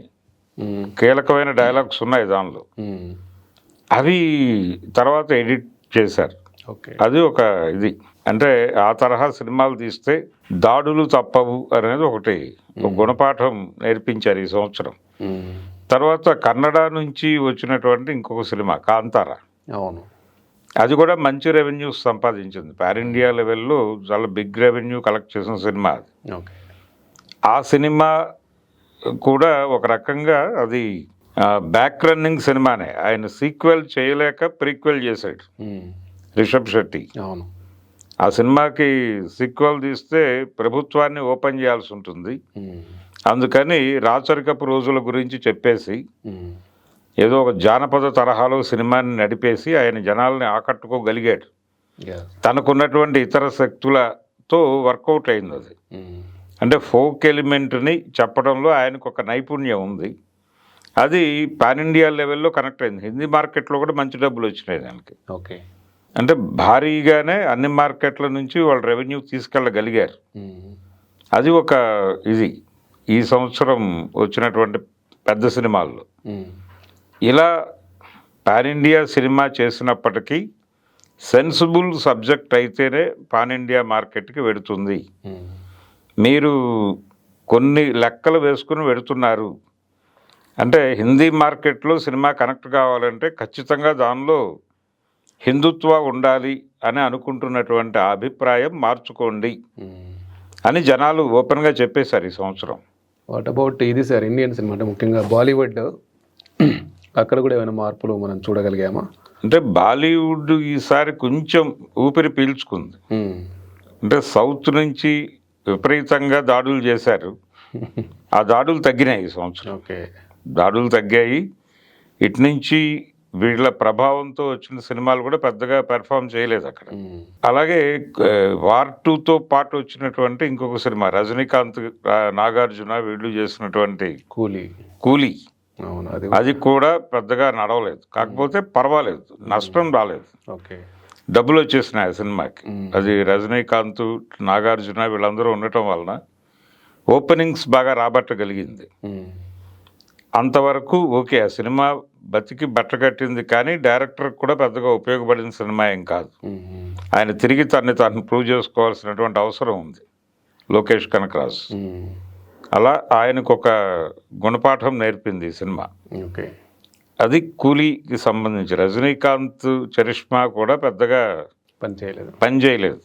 కీలకమైన డైలాగ్స్ ఉన్నాయి దానిలో. అవి తర్వాత ఎడిట్ చేశారు. అది ఒక ఇది. అంటే ఆ తరహా సినిమాలు తీస్తే దాడులు తప్పవు అనేది ఒక గుణపాఠం నేర్పించారు ఈ సంవత్సరం. తర్వాత కన్నడ నుంచి వచ్చినటువంటి ఇంకొక సినిమా కాంతారా, అది కూడా మంచి రెవెన్యూస్ సంపాదించింది. పాన్ ఇండియా లెవెల్లో చాలా బిగ్ రెవెన్యూ కలెక్ట్ చేసిన సినిమా అది. ఆ సినిమా కూడా ఒక రకంగా అది బ్యాక్ రన్నింగ్ సినిమానే. ఆయన సీక్వెల్ చేయలేక ప్రీక్వెల్ చేశాడు రిషబ్ శెట్టి. ఆ సినిమాకి సీక్వెల్ తీస్తే ప్రభుత్వాన్ని ఓపెన్ చేయాల్సి ఉంటుంది. అందుకని రాచరికపు రోజుల గురించి చెప్పేసి ఏదో ఒక జానపద తరహాలో సినిమాని నడిపేసి ఆయన జనాల్ని ఆకట్టుకోగలిగాడు. తనకున్నటువంటి ఇతర శక్తులతో వర్కౌట్ అయింది అది. అంటే ఫోక్ ఎలిమెంట్ని చెప్పడంలో ఆయనకు ఒక నైపుణ్యం ఉంది. అది పాన్ ఇండియా లెవెల్లో కనెక్ట్ అయింది. హిందీ మార్కెట్లో కూడా మంచి డబ్బులు వచ్చినాయి దానికి. అంటే భారీగానే అన్ని మార్కెట్ల నుంచి వాళ్ళు రెవెన్యూ తీసుకెళ్ళగలిగారు. అది ఒక ఇది ఈ సంవత్సరం వచ్చినటువంటి పెద్ద సినిమాల్లో. ఇలా పాన్ ఇండియా సినిమా చేసినప్పటికీ సెన్సిబుల్ సబ్జెక్ట్ అయితేనే పాన్ ఇండియా మార్కెట్కి వెడుతుంది. మీరు కొన్ని లెక్కలు వేసుకుని వెడుతున్నారు అంటే హిందీ మార్కెట్లో సినిమా కనెక్ట్ కావాలంటే ఖచ్చితంగా దానిలో హిందుత్వ ఉండాలి అని అనుకుంటున్నటువంటి అభిప్రాయం మార్చుకోండి అని జనాలు ఓపెన్గా చెప్పేశారు ఈ సంవత్సరం. వాట్ అబౌట్ ఇది సార్, ఇండియన్ సినిమా అంటే ముఖ్యంగా బాలీవుడ్, అక్కడ కూడా ఏమైనా మార్పులు మనం చూడగలిగామా? అంటే బాలీవుడ్ ఈసారి కొంచెం ఊపిరి పీల్చుకుంది. అంటే సౌత్ నుంచి విపరీతంగా దాడులు చేశారు, ఆ దాడులు తగ్గినాయి ఈ సంవత్సరం. దాడులు తగ్గాయి. ఇటు నుంచి వీళ్ళ ప్రభావంతో వచ్చిన సినిమాలు కూడా పెద్దగా పెర్ఫామ్ చేయలేదు అక్కడ. అలాగే వార్ 2తో పాటు వచ్చినటువంటి ఇంకొక సినిమా రజనీకాంత్, నాగార్జున వీళ్ళు చేసినటువంటి కూలీ, అది కూడా పెద్దగా నడవలేదు. కాకపోతే పర్వాలేదు, నష్టం రాలేదు. డబ్బులు వచ్చేసినాయి ఆ సినిమాకి. అది రజనీకాంత్, నాగార్జున వీళ్ళందరూ ఉండటం వలన ఓపెనింగ్స్ బాగా రాబట్టగలిగింది. అంతవరకు ఓకే, ఆ సినిమా బతికి బట్టకట్టింది, కానీ డైరెక్టర్కి కూడా పెద్దగా ఉపయోగపడిన సినిమా ఏం కాదు. ఆయన తిరిగి తను ప్రూవ్ చేసుకోవాల్సినటువంటి అవసరం ఉంది లోకేష్ కనకరాజు. అలా ఆయనకు ఒక గుణపాఠం నేర్పింది ఈ సినిమా. ఓకే, అది కూలీకి సంబంధించి. రజనీకాంత్ చరిష్మా కూడా పెద్దగా పనిచేయలేదు.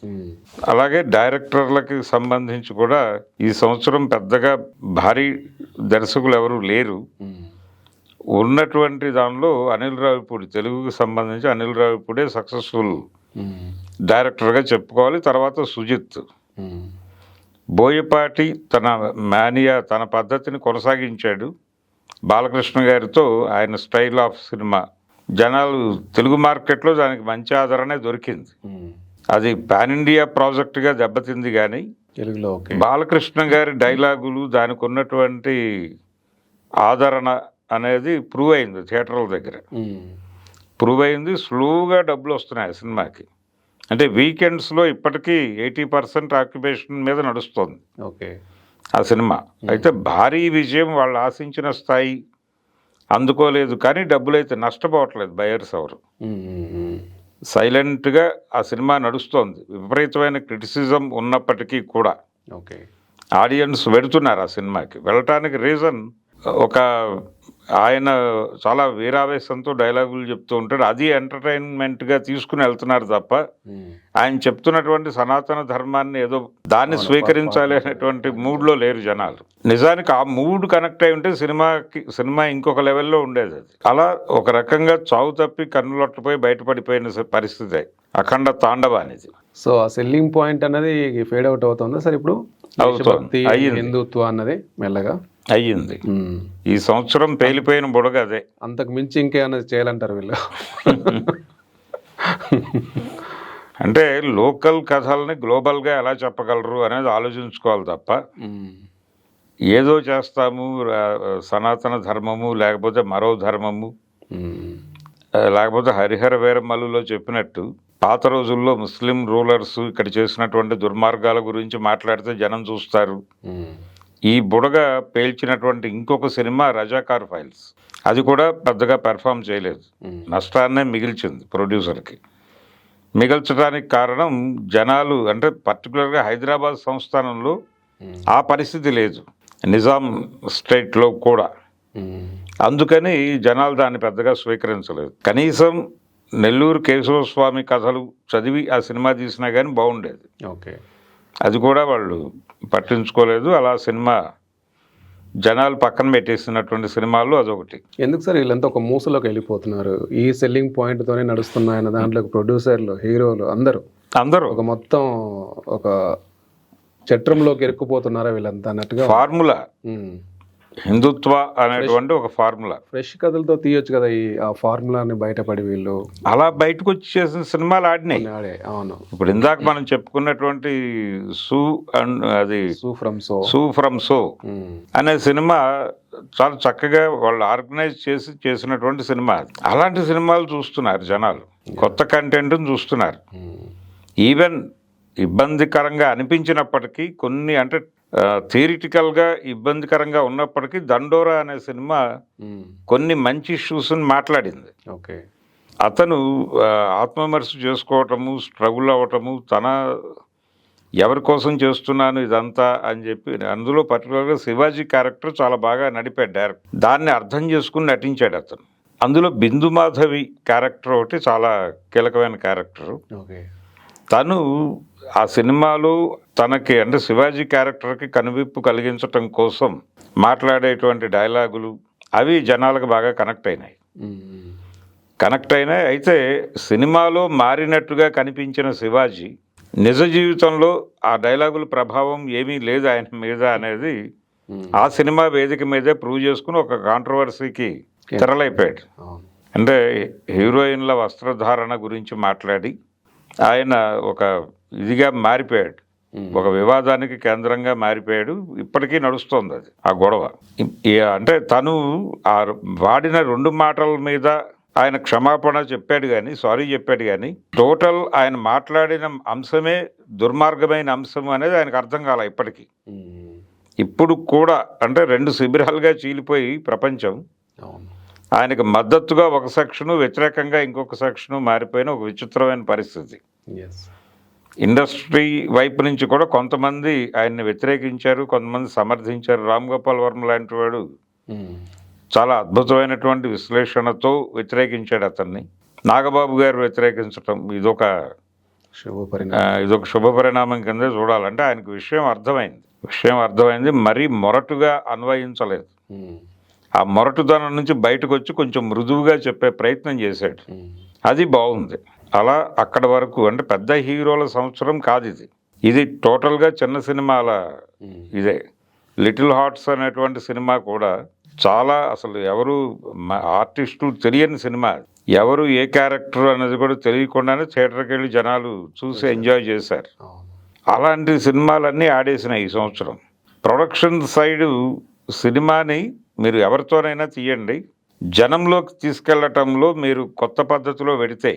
అలాగే డైరెక్టర్లకి సంబంధించి కూడా ఈ సంవత్సరం పెద్దగా భారీ దర్శకులు ఎవరు లేరు. ఉన్నటువంటి దానిలో అనిల్ రావిపూడి, తెలుగుకి సంబంధించి అనిల్ రావిపూడే సక్సెస్ఫుల్ డైరెక్టర్గా చెప్పుకోవాలి. తర్వాత సుజిత్. బోయపాటి తన మానియా, తన పద్ధతిని కొనసాగించాడు. బాలకృష్ణ గారితో ఆయన స్టైల్ ఆఫ్ సినిమా జనాలు తెలుగు మార్కెట్లో దానికి మంచి ఆదరణ దొరికింది. అది పాన్ ఇండియా ప్రాజెక్టుగా దెబ్బతింది, కానీ తెలుగులో బాలకృష్ణ గారి డైలాగులు, దానికి ఉన్నటువంటి ఆదరణ అనేది ప్రూవ్ అయింది. థియేటర్ల దగ్గర ప్రూవ్ అయింది. స్లోగా డబ్బులు వస్తున్నాయి ఆ సినిమాకి. అంటే వీకెండ్స్లో ఇప్పటికీ 80% ఆక్యుపేషన్ మీద నడుస్తుంది ఓకే ఆ సినిమా. అయితే భారీ విజయం వాళ్ళు ఆశించిన స్థాయి అందుకోలేదు, కానీ డబ్బులు అయితే నష్టపోవట్లేదు బయర్స్ ఎవరు. సైలెంట్గా ఆ సినిమా నడుస్తోంది. విపరీతమైన క్రిటిసిజం ఉన్నప్పటికీ కూడా ఓకే ఆడియన్స్ వెళుతున్నారు ఆ సినిమాకి. వెళ్ళటానికి రీజన్ ఒక ఆయన చాలా వీరావేశంతో డైలాగులు చెప్తూ ఉంటాడు. అది ఎంటర్టైన్మెంట్గా తీసుకుని వెళ్తున్నారు తప్ప ఆయన చెప్తున్నటువంటి సనాతన ధర్మాన్ని ఏదో దాన్ని స్వీకరించాలి అనేటువంటి మూడ్లో లేరు జనాలు. నిజానికి ఆ మూడ్ కనెక్ట్ అయి ఉంటే సినిమా ఇంకొక లెవెల్లో ఉండేది. అది అలా ఒక రకంగా చావు తప్పి కన్నులొట్టపోయి బయటపడిపోయిన పరిస్థితి అఖండ తాండవానిది. సో ఆ సెల్లింగ్ పాయింట్ అనేది ఫేడ్ అవుట్ అవుతుందా సార్ ఇప్పుడు? హిందుత్వ అన్నది మెల్లగా అయ్యింది. ఈ సంవత్సరం పేలిపోయిన బుడగ అదే. అంతకు మించి ఇంకేమైనా చేయాలంటారు వీళ్ళు? అంటే లోకల్ కథల్ని గ్లోబల్గా ఎలా చెప్పగలరు అనేది ఆలోచించుకోవాలి తప్ప ఏదో చేస్తాము సనాతన ధర్మము లేకపోతే మరో ధర్మము లేకపోతే హరిహర వీరమల్లులో చెప్పినట్టు పాత రోజుల్లో ముస్లిం రూలర్స్ ఇక్కడ చేసినటువంటి దుర్మార్గాల గురించి మాట్లాడితే జనం చూస్తారు. ఈ బుడగ పేల్చినటువంటి ఇంకొక సినిమా రజాకార్ ఫైల్స్, అది కూడా పెద్దగా పెర్ఫామ్ చేయలేదు, నష్టాన్నే మిగిల్చింది ప్రొడ్యూసర్కి. మిగల్చడానికి కారణం జనాలు, అంటే పర్టికులర్గా హైదరాబాద్ సంస్థానంలో ఆ పరిస్థితి లేదు, నిజాం స్టేట్లో కూడా. అందుకని జనాలు దాన్ని పెద్దగా స్వీకరించలేదు. కనీసం నెల్లూరు కేశవస్వామి కథలు చదివి ఆ సినిమా తీసినా కానీ బాగుండేది. ఓకే, అది కూడా వాళ్ళు పట్టించుకోలేదు. అలా సినిమా జనాలు పక్కన పెట్టేసినటువంటి సినిమాల్లో అదొకటి. ఎందుకు సార్ వీళ్ళంతా ఒక మూసలోకి వెళ్ళిపోతున్నారు? ఈ సెల్లింగ్ పాయింట్తోనే నడుస్తున్నాయన్న దాంట్లో ప్రొడ్యూసర్లు, హీరోలు అందరూ ఒక మొత్తం ఒక చట్రంలోకి ఇరుక్కుపోతున్నారా వీళ్ళంతా అన్నట్టుగా ఫార్ములా. హిందుత్వ అనేటువంటి ఒక ఫార్ములా. ఫ్రెష్ కథలతో తీయొచ్చు కదా ఆ ఫార్ములాని బయటపడి వీళ్ళు అలా బయటకు వచ్చి చేసిన సినిమాలు ఆడినాయి. అవును, ఇప్పుడు ఇందాక మనం చెప్పుకున్నటువంటి సూ ఫ్రమ్ సో అనే సినిమా చాలా చక్కగా వాళ్ళు ఆర్గనైజ్ చేసినటువంటి సినిమా. అలాంటి సినిమాలు చూస్తున్నారు జనాలు, కొత్త కంటెంట్ని చూస్తున్నారు. ఈవెన్ ఇబ్బందికరంగా అనిపించినప్పటికీ కొన్ని, అంటే థియరిటికల్గా ఇబ్బందికరంగా ఉన్నప్పటికీ దండోరా అనే సినిమా కొన్ని మంచి ఇష్యూస్ని మాట్లాడింది. ఓకే, అతను ఆత్మవిమర్శ చేసుకోవటము, స్ట్రగుల్ అవ్వటము, తన ఎవరి కోసం చేస్తున్నాను ఇదంతా అని చెప్పి, అందులో పర్టికులర్గా శివాజీ క్యారెక్టర్ చాలా బాగా నడిపాడు డైరెక్టర్. దాన్ని అర్థం చేసుకుని నటించాడు అతను. అందులో బిందు మాధవి క్యారెక్టర్ ఒకటి చాలా కీలకమైన క్యారెక్టరు. తను ఆ సినిమాలో తనకి, అంటే శివాజీ క్యారెక్టర్కి కనువిప్పు కలిగించటం కోసం మాట్లాడేటువంటి డైలాగులు అవి జనాలకు బాగా కనెక్ట్ అయినాయి. అయితే సినిమాలో మారినట్టుగా కనిపించిన శివాజీ నిజ జీవితంలో ఆ డైలాగుల ప్రభావం ఏమీ లేదు ఆయన మీద అనేది ఆ సినిమా వేదిక మీదే ప్రూవ్ చేసుకుని ఒక కాంట్రవర్సీకి తెరలైపోయాడు. అంటే హీరోయిన్ల వస్త్రధారణ గురించి మాట్లాడి ఆయన ఒక ఇదిగా మారిపోయాడు, ఒక వివాదానికి కేంద్రంగా మారిపోయాడు. ఇప్పటికీ నడుస్తోంది అది, ఆ గొడవ. అంటే తను ఆ వాడిన 2 మాటల మీద ఆయన క్షమాపణ చెప్పాడు కానీ, సారీ చెప్పాడు కానీ, టోటల్ ఆయన మాట్లాడిన అంశమే దుర్మార్గమైన అంశం అనేది ఆయనకు అర్థం కాలే ఇప్పటికీ. ఇప్పుడు కూడా అంటే 2 శిబిరాలుగా చీలిపోయి ప్రపంచం ఆయనకు మద్దతుగా ఒక సెక్షను, వ్యతిరేకంగా ఇంకొక సెక్షను మారిపోయిన ఒక విచిత్రమైన పరిస్థితి. ఇండస్ట్రీ వైపు నుంచి కూడా కొంతమంది ఆయన్ని వ్యతిరేకించారు, కొంతమంది సమర్థించారు. రామ్ గోపాల్ వర్మ లాంటి వాడు చాలా అద్భుతమైనటువంటి విశ్లేషణతో వ్యతిరేకించాడు అతన్ని. నాగబాబు గారు వ్యతిరేకించటం ఇదొక శుభ పరిణామం కింద చూడాలంటే ఆయనకు విషయం అర్థమైంది. మరీ మొరటుగా అన్వయించలేదు. ఆ మొరటుదనం నుంచి బయటకు వచ్చి కొంచెం మృదువుగా చెప్పే ప్రయత్నం చేశాడు. అది బాగుంది. అలా అక్కడ వరకు అంటే పెద్ద హీరోల సంవత్సరం కాదు ఇది. ఇది టోటల్గా చిన్న సినిమాల ఇదే. లిటిల్ హార్ట్స్ అనేటువంటి సినిమా కూడా చాలా అసలు ఎవరు ఆర్టిస్టులు తెలియని సినిమా. ఎవరు ఏ క్యారెక్టర్ అనేది కూడా తెలియకుండానే థియేటర్కి వెళ్ళి జనాలు చూసి ఎంజాయ్ చేశారు. అలాంటి సినిమాలన్నీ ఆడేసినాయి ఈ సంవత్సరం. ప్రొడక్షన్ సైడు సినిమాని మీరు ఎవరితోనైనా తీయండి, జనంలోకి తీసుకెళ్లటంలో మీరు కొత్త పద్ధతిలో పెడితే,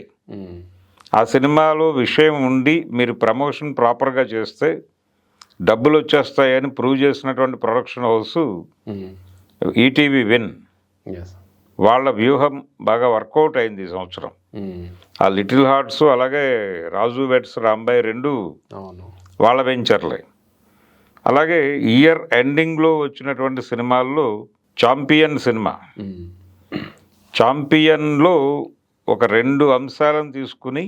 ఆ సినిమాలో విషయం ఉండి మీరు ప్రమోషన్ ప్రాపర్గా చేస్తే డబ్బులు వచ్చేస్తాయని ప్రూవ్ చేసినటువంటి ప్రొడక్షన్ హౌస్ ఈటీవీ విన్. వాళ్ళ వ్యూహం బాగా వర్కౌట్ అయింది ఈ సంవత్సరం. ఆ లిటిల్ హార్ట్స్ అలాగే రాజు వెడ్స్ రాంబాయ్ 2 వాళ్ళ వెంచర్లే. అలాగే ఇయర్ ఎండింగ్లో వచ్చినటువంటి సినిమాల్లో ఛాంపియన్లో ఒక 2 అంశాలను తీసుకుని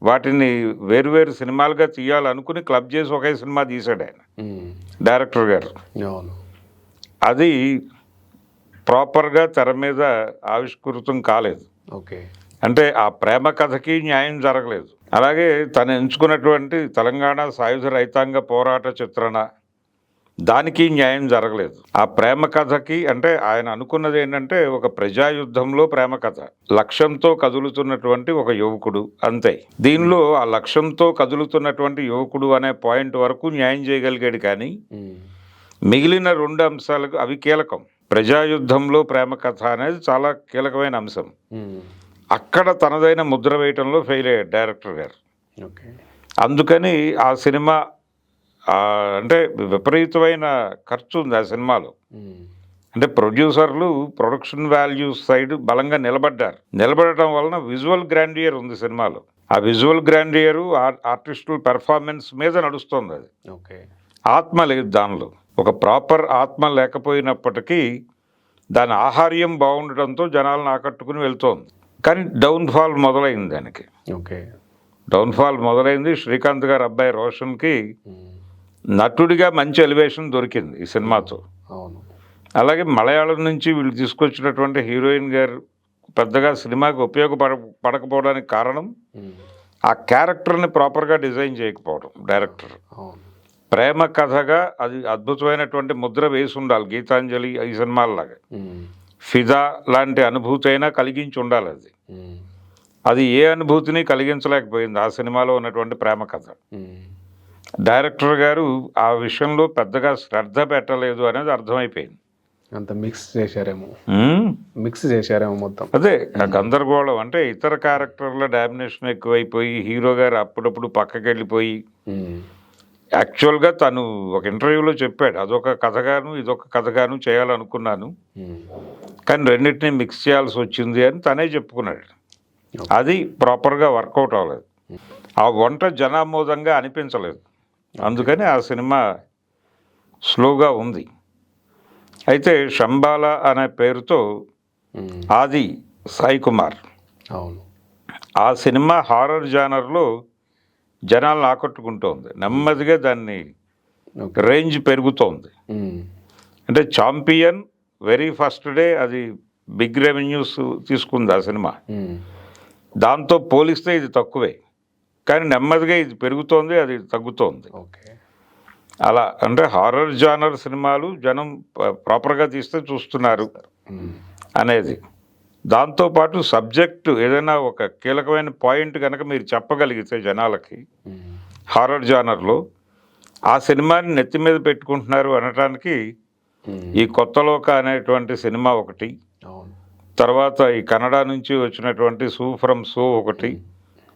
వాటిని వేరువేరు సినిమాలుగా తీయాలనుకుని క్లబ్ చేసి ఒకే సినిమా తీశాడు ఆయన డైరెక్టర్ గారు. అది ప్రాపర్గా తెర మీద ఆవిష్కృతం కాలేదు. అంటే ఆ ప్రేమ కథకి న్యాయం జరగలేదు. అలాగే తను ఎంచుకున్నటువంటి తెలంగాణ సాయుధ రైతాంగ పోరాట చిత్రణ దానికి న్యాయం జరగలేదు. ఆ ప్రేమ కథకి అంటే ఆయన అనుకున్నది ఏంటంటే ఒక ప్రజాయుద్ధంలో ప్రేమ కథ, లక్ష్యంతో కదులుతున్నటువంటి ఒక యువకుడు అంతే. దీనిలో ఆ లక్ష్యంతో కదులుతున్నటువంటి యువకుడు అనే పాయింట్ వరకు న్యాయం చేయగలిగాడు. కానీ మిగిలిన 2 అంశాలకు అవి కీలకం. ప్రజాయుద్ధంలో ప్రేమ కథ అనేది చాలా కీలకమైన అంశం. అక్కడ తనదైన ముద్ర వేయటంలో ఫెయిల్ అయ్యాడు డైరెక్టర్ గారు. అందుకని ఆ సినిమా అంటే విపరీతమైన ఖర్చు ఉంది ఆ సినిమాలో. అంటే ప్రొడ్యూసర్లు ప్రొడక్షన్ వాల్యూస్ సైడ్ బలంగా నిలబడటం వలన విజువల్ గ్రాండియర్ ఉంది సినిమాలో. ఆ విజువల్ గ్రాండియరు ఆర్టిస్టుల పెర్ఫార్మెన్స్ మీద నడుస్తుంది. అది ఆత్మ లేదు దానిలో. ఒక ప్రాపర్ ఆత్మ లేకపోయినప్పటికీ దాని ఆహార్యం బాగుండటంతో జనాలను ఆకట్టుకుని వెళ్తోంది. కానీ డౌన్ఫాల్ మొదలైంది దానికి. డౌన్ఫాల్ మొదలైంది. శ్రీకాంత్ గారు అబ్బాయి రోషన్కి నటుడిగా మంచి ఎలివేషన్ దొరికింది ఈ సినిమాతో. అలాగే మలయాళం నుంచి వీళ్ళు తీసుకొచ్చినటువంటి హీరోయిన్ గారు పెద్దగా సినిమాకి ఉపయోగపడకపోవడానికి కారణం ఆ క్యారెక్టర్ని ప్రాపర్గా డిజైన్ చేయకపోవడం డైరెక్టర్. ప్రేమ కథగా అది అద్భుతమైనటువంటి ముద్ర వేసి ఉండాలి. గీతాంజలి ఈ సినిమాల్లాగా, ఫిదా లాంటి అనుభూతి అయినా కలిగించి ఉండాలి. అది ఏ అనుభూతిని కలిగించలేకపోయింది ఆ సినిమాలో ఉన్నటువంటి ప్రేమ కథ. డైరెక్టర్ గారు ఆ విషయంలో పెద్దగా శ్రద్ధ పెట్టలేదు అనేది అర్థమైపోయింది. అంత మిక్స్ చేశారేమో మొత్తం. అదే గందరగోళం. అంటే ఇతర క్యారెక్టర్ల డామినేషన్ ఎక్కువైపోయి హీరో గారు అప్పుడప్పుడు పక్కకి వెళ్ళిపోయి, యాక్చువల్గా తను ఒక ఇంటర్వ్యూలో చెప్పాడు అదొక కథగాను ఇదొక కథగాను చేయాలనుకున్నాను, కానీ రెండింటినీ మిక్స్ చేయాల్సి వచ్చింది అని తనే చెప్పుకున్నాడు. అది ప్రాపర్గా వర్కౌట్ అవ్వలేదు. ఆ వంట జనామోదంగా అనిపించలేదు. అందుకని ఆ సినిమా స్లోగా ఉంది. అయితే శంబాల అనే పేరుతో ఆది సాయి కుమార్ ఆ సినిమా హారర్ జానర్లో జనాలను ఆకట్టుకుంటోంది. నెమ్మదిగా దాన్ని రేంజ్ పెరుగుతోంది. అంటే ఛాంపియన్ వెరీ ఫస్ట్ డే అది బిగ్ రెవెన్యూస్ తీసుకుంది ఆ సినిమా. దాంతో పోలిస్తే ఇది తక్కువే, కానీ నెమ్మదిగా ఇది పెరుగుతోంది, అది తగ్గుతోంది. అలా అంటే హారర్ జానర్ సినిమాలు జనం ప్రాపర్గా తీస్తే చూస్తున్నారు అనేది. దాంతోపాటు సబ్జెక్టు ఏదైనా ఒక కీలకమైన పాయింట్ కనుక మీరు చెప్పగలిగితే జనాలకి హారర్ జానర్లో ఆ సినిమాని నెత్తి మీద పెట్టుకుంటున్నారు అనటానికి ఈ కొత్త లోక అనేటువంటి సినిమా ఒకటి, తర్వాత ఈ కన్నడ నుంచి వచ్చినటువంటి సూ ఫ్రమ్ సో ఒకటి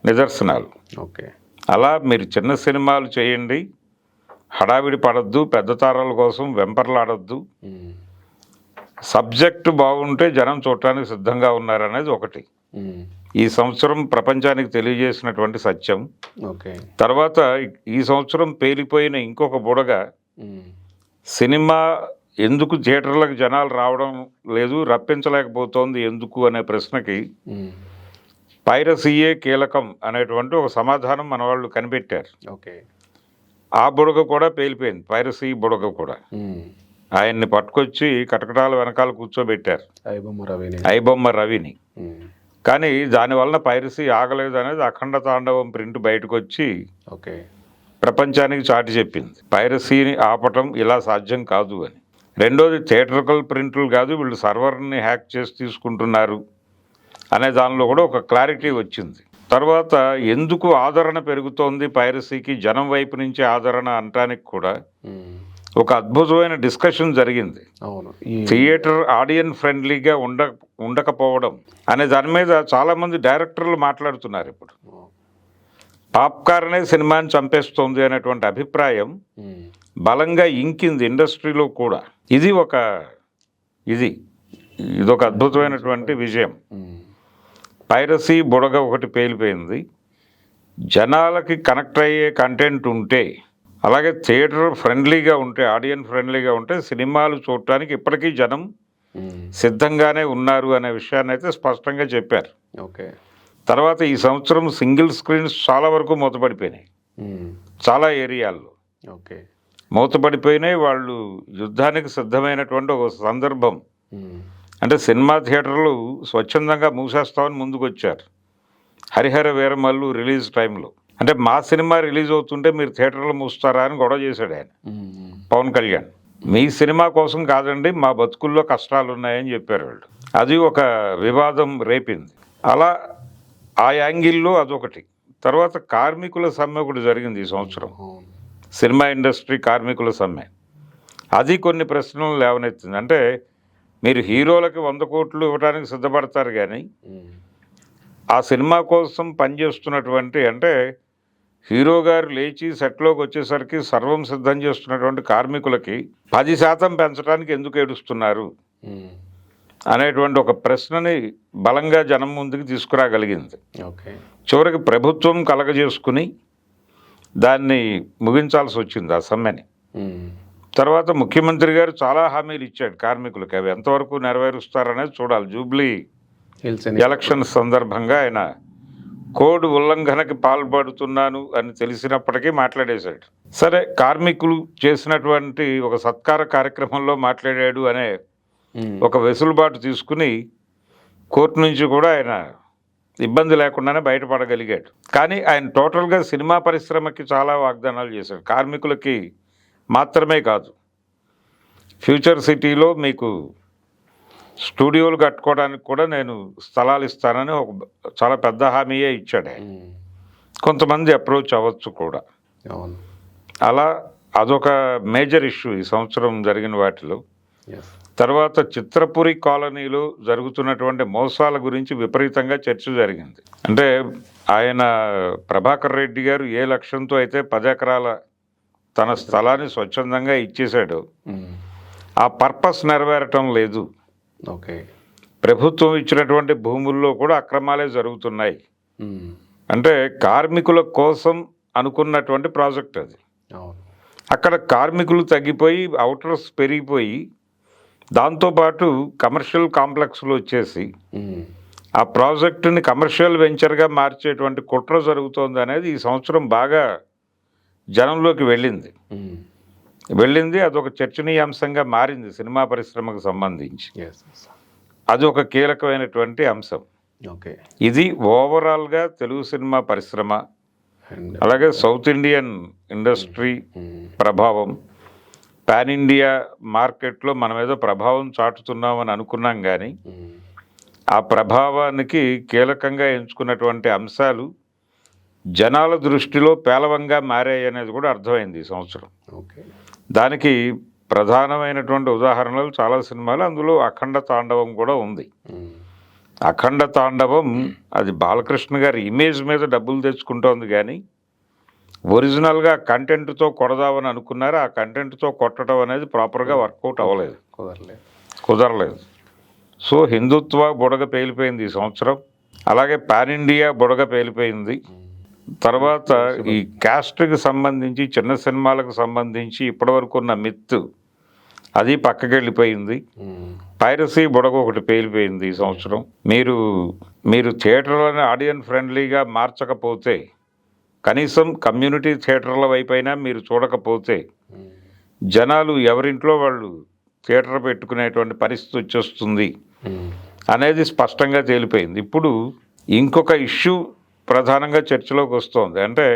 నిదర్శనాలు. ఓకే. అలా మీరు చిన్న సినిమాలు చేయండి, హడావిడి పడద్దు, పెద్ద తారాల కోసం వెంపర్లాడద్దు, సబ్జెక్టు బాగుంటే జనం చూడటానికి సిద్ధంగా ఉన్నారనేది ఒకటి ఈ సంవత్సరం ప్రపంచానికి తెలియజేసినటువంటి సత్యం. ఓకే. తర్వాత ఈ సంవత్సరం పేలిపోయిన ఇంకొక బుడగ, సినిమా ఎందుకు థియేటర్లకు జనాలు రావడం లేదు, రప్పించలేకపోతోంది ఎందుకు అనే ప్రశ్నకి పైరసీయే కీలకం అనేటువంటి ఒక సమాధానం మన వాళ్ళు కనిపెట్టారు. ఓకే. ఆ బుడగ కూడా పేలిపోయింది, పైరసీ బుడగ కూడా. ఆయన్ని పట్టుకొచ్చి కటకటాల వెనకాల కూర్చోబెట్టారు, ఐబొమ్మ రవిని. కానీ దానివలన పైరసీ ఆగలేదు అనేది అఖండ తాండవం ప్రింట్ బయటకు వచ్చి ప్రపంచానికి చాటి చెప్పింది, పైరసీని ఆపటం ఇలా సాధ్యం కాదు అని. రెండోది, థియేటర్కల్ ప్రింట్లు కాదు, వీళ్ళు సర్వర్ని హ్యాక్ చేసి తీసుకుంటున్నారు అనే దానిలో కూడా ఒక క్లారిటీ వచ్చింది. తర్వాత ఎందుకు ఆదరణ పెరుగుతోంది పైరసీకి, జనం వైపు నుంచి ఆదరణ అనటానికి కూడా ఒక అద్భుతమైన డిస్కషన్ జరిగింది. థియేటర్ ఆడియన్స్ ఫ్రెండ్లీగా ఉండకపోవడం అనే దాని మీద చాలామంది డైరెక్టర్లు మాట్లాడుతున్నారు. ఇప్పుడు పాప్కార్నే సినిమాని చంపేస్తోంది అనేటువంటి అభిప్రాయం బలంగా ఇంకింది ఇండస్ట్రీలో కూడా. ఇదొక అద్భుతమైనటువంటి విజయం. పైరసీ బుడగ ఒకటి పేలిపోయింది. జనాలకి కనెక్ట్ అయ్యే కంటెంట్ ఉంటే, అలాగే థియేటర్ ఫ్రెండ్లీగా ఉంటే, ఆడియన్స్ ఫ్రెండ్లీగా ఉంటే సినిమాలు చూడటానికి ఇప్పటికీ జనం సిద్ధంగానే ఉన్నారు అనే విషయాన్ని అయితే స్పష్టంగా చెప్పారు. ఓకే. తర్వాత ఈ సంవత్సరం సింగిల్ స్క్రీన్స్ చాలా వరకు మూతపడిపోయినాయి, చాలా ఏరియాల్లో మూతపడిపోయినాయి. వాళ్ళు యుద్ధానికి సిద్ధమైనటువంటి ఒక సందర్భం. అంటే సినిమా థియేటర్లు స్వచ్ఛందంగా మూసేస్తామని ముందుకు వచ్చారు. హరిహర వీరమల్లు రిలీజ్ టైంలో, అంటే మా సినిమా రిలీజ్ అవుతుంటే మీరు థియేటర్లు మూస్తారా అని గొడవ చేశాడు ఆయన, పవన్ కళ్యాణ్. మీ సినిమా కోసం కాదండి, మా బతుకుల్లో కష్టాలు ఉన్నాయని చెప్పారు వాళ్ళు. అది ఒక వివాదం రేపింది. అలా ఆ యాంగిల్లో అదొకటి. తర్వాత కార్మికుల సమ్మె ఒకటి జరిగింది ఈ సంవత్సరం, సినిమా ఇండస్ట్రీ కార్మికుల సమ్మె. అది కొన్ని ప్రశ్నలు లేవనెత్తింది. అంటే మీరు హీరోలకి 100 కోట్లు ఇవ్వడానికి సిద్ధపడతారు, కానీ ఆ సినిమా కోసం పనిచేస్తున్నటువంటి, అంటే హీరో గారు లేచి సెట్లోకి వచ్చేసరికి సర్వం సిద్ధం చేస్తున్నటువంటి కార్మికులకి 10% పెంచడానికి ఎందుకు ఏడుస్తున్నారు అనేటువంటి ఒక ప్రశ్నని బలంగా జనం ముందుకు తీసుకురాగలిగింది. చివరికి ప్రభుత్వం కలగజేసుకుని దాన్ని ముగించాల్సి వచ్చింది ఆ సమ్మెని. తర్వాత ముఖ్యమంత్రి గారు చాలా హామీలు ఇచ్చాడు కార్మికులకి, అవి ఎంతవరకు నెరవేరుస్తారనేది చూడాలి. జూబ్లీ ఎలక్షన్ సందర్భంగా ఆయన కోడ్ ఉల్లంఘనకి పాల్పడుతున్నాను అని తెలిసినప్పటికీ మాట్లాడేశాడు. సరే, కార్మికులు చేసినటువంటి ఒక సత్కార కార్యక్రమంలో మాట్లాడాడు అనే ఒక వెసులుబాటు తీసుకుని కోర్టు నుంచి కూడా ఆయన ఇబ్బంది లేకుండానే బయటపడగలిగాడు. కానీ ఆయన టోటల్గా సినిమా పరిశ్రమకి చాలా వాగ్దానాలు చేశాడు, కార్మికులకి మాత్రమే కాదు. ఫ్యూచర్ సిటీలో మీకు స్టూడియోలు కట్టుకోవడానికి కూడా నేను స్థలాలు ఇస్తానని ఒక చాలా పెద్ద హామీయే ఇచ్చాడు ఆయన. కొంతమంది అప్రోచ్ అవ్వచ్చు కూడా. అలా అదొక మేజర్ ఇష్యూ ఈ సంవత్సరం జరిగిన వాటిలో. తర్వాత చిత్రపురి కాలనీలో జరుగుతున్నటువంటి మోసాల గురించి విపరీతంగా చర్చ జరిగింది. అంటే ఆయన ప్రభాకర్ రెడ్డి గారు ఏ లక్ష్యంతో అయితే 10 ఎకరాల తన స్థలాన్ని స్వచ్ఛందంగా ఇచ్చేశాడు, ఆ పర్పస్ నెరవేరటం లేదు. ప్రభుత్వం ఇచ్చినటువంటి భూముల్లో కూడా అక్రమాలే జరుగుతున్నాయి. అంటే కార్మికుల కోసం అనుకున్నటువంటి ప్రాజెక్ట్ అది. అక్కడ కార్మికులు తగ్గిపోయి అవుటర్స్ పెరిగిపోయి దాంతోపాటు కమర్షియల్ కాంప్లెక్స్లు వచ్చేసి ఆ ప్రాజెక్టుని కమర్షియల్ వెంచర్గా మార్చేటువంటి కుట్ర జరుగుతోంది అనేది ఈ సంవత్సరం బాగా జనంలోకి వెళ్ళింది. అదొక చర్చనీయాంశంగా మారింది సినిమా పరిశ్రమకు సంబంధించి. అది ఒక కీలకమైనటువంటి అంశం. ఇది ఓవరాల్గా తెలుగు సినిమా పరిశ్రమ, అలాగే సౌత్ ఇండియన్ ఇండస్ట్రీ ప్రభావం, పాన్ ఇండియా మార్కెట్లో మనం ఏదో ప్రభావం చాటుతున్నామని అనుకున్నాం, కానీ ఆ ప్రభావానికి కీలకంగా ఎంచుకున్నటువంటి అంశాలు జనాల దృష్టిలో పేలవంగా మారాయి అనేది కూడా అర్థమైంది ఈ సంవత్సరం. దానికి ప్రధానమైనటువంటి ఉదాహరణలు చాలా సినిమాలు, అందులో అఖండ తాండవం కూడా ఉంది. అఖండ తాండవం అది బాలకృష్ణ గారి ఇమేజ్ మీద డబ్బులు తెచ్చుకుంటోంది, కానీ ఒరిజినల్గా కంటెంట్తో కొడదామని అనుకున్నారు. ఆ కంటెంట్తో కొట్టడం అనేది ప్రాపర్గా వర్కౌట్ అవ్వలేదు, కుదరలేదు. సో హిందుత్వ బుడగ పేలిపోయింది ఈ సంవత్సరం. అలాగే పాన్ ఇండియా బుడగ పేలిపోయింది. తర్వాత ఈ క్యాస్ట్కి సంబంధించి చిన్న సినిమాలకు సంబంధించి ఇప్పటివరకు ఉన్న మిత్ అది పక్కకి వెళ్ళిపోయింది. పైరసీ బుడగ ఒకటి పేలిపోయింది ఈ సంవత్సరం. మీరు థియేటర్లను ఆడియన్స్ ఫ్రెండ్లీగా మార్చకపోతే, కనీసం కమ్యూనిటీ థియేటర్ల వైపైనా మీరు చూడకపోతే, జనాలు ఎవరింట్లో వాళ్ళు థియేటర్ పెట్టుకునేటువంటి పరిస్థితి వచ్చేస్తుంది అనేది స్పష్టంగా తేలిపోయింది. ఇప్పుడు ఇంకొక ఇష్యూ ప్రధానంగా చర్చలోకి వస్తుంది. అంటే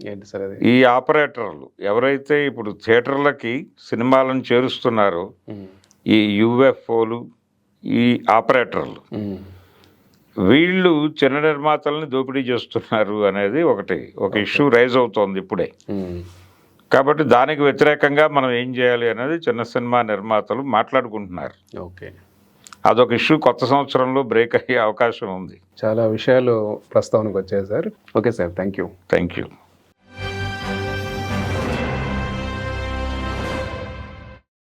ఏంటి సార్ అది? ఈ ఆపరేటర్లు ఎవరైతే ఇప్పుడు థియేటర్లకి సినిమాలను చేరుస్తున్నారో, ఈ యూఎఫ్ఓలు, ఈ ఆపరేటర్లు, వీళ్ళు చిన్న నిర్మాతల్ని దోపిడీ చేస్తున్నారు అనేది ఒక ఇష్యూ రైజ్ అవుతోంది ఇప్పుడే. కాబట్టి దానికి వ్యతిరేకంగా మనం ఏం చేయాలి అనేది చిన్న సినిమా నిర్మాతలు మాట్లాడుకుంటున్నారు. ఓకే, అదొక ఇష్యూ కొత్త సంవత్సరంలో బ్రేక్ అయ్యే అవకాశం ఉంది. చాలా విషయాలు ప్రస్తావనకు వచ్చాయి sir. Okay sir, thank you. Thank you.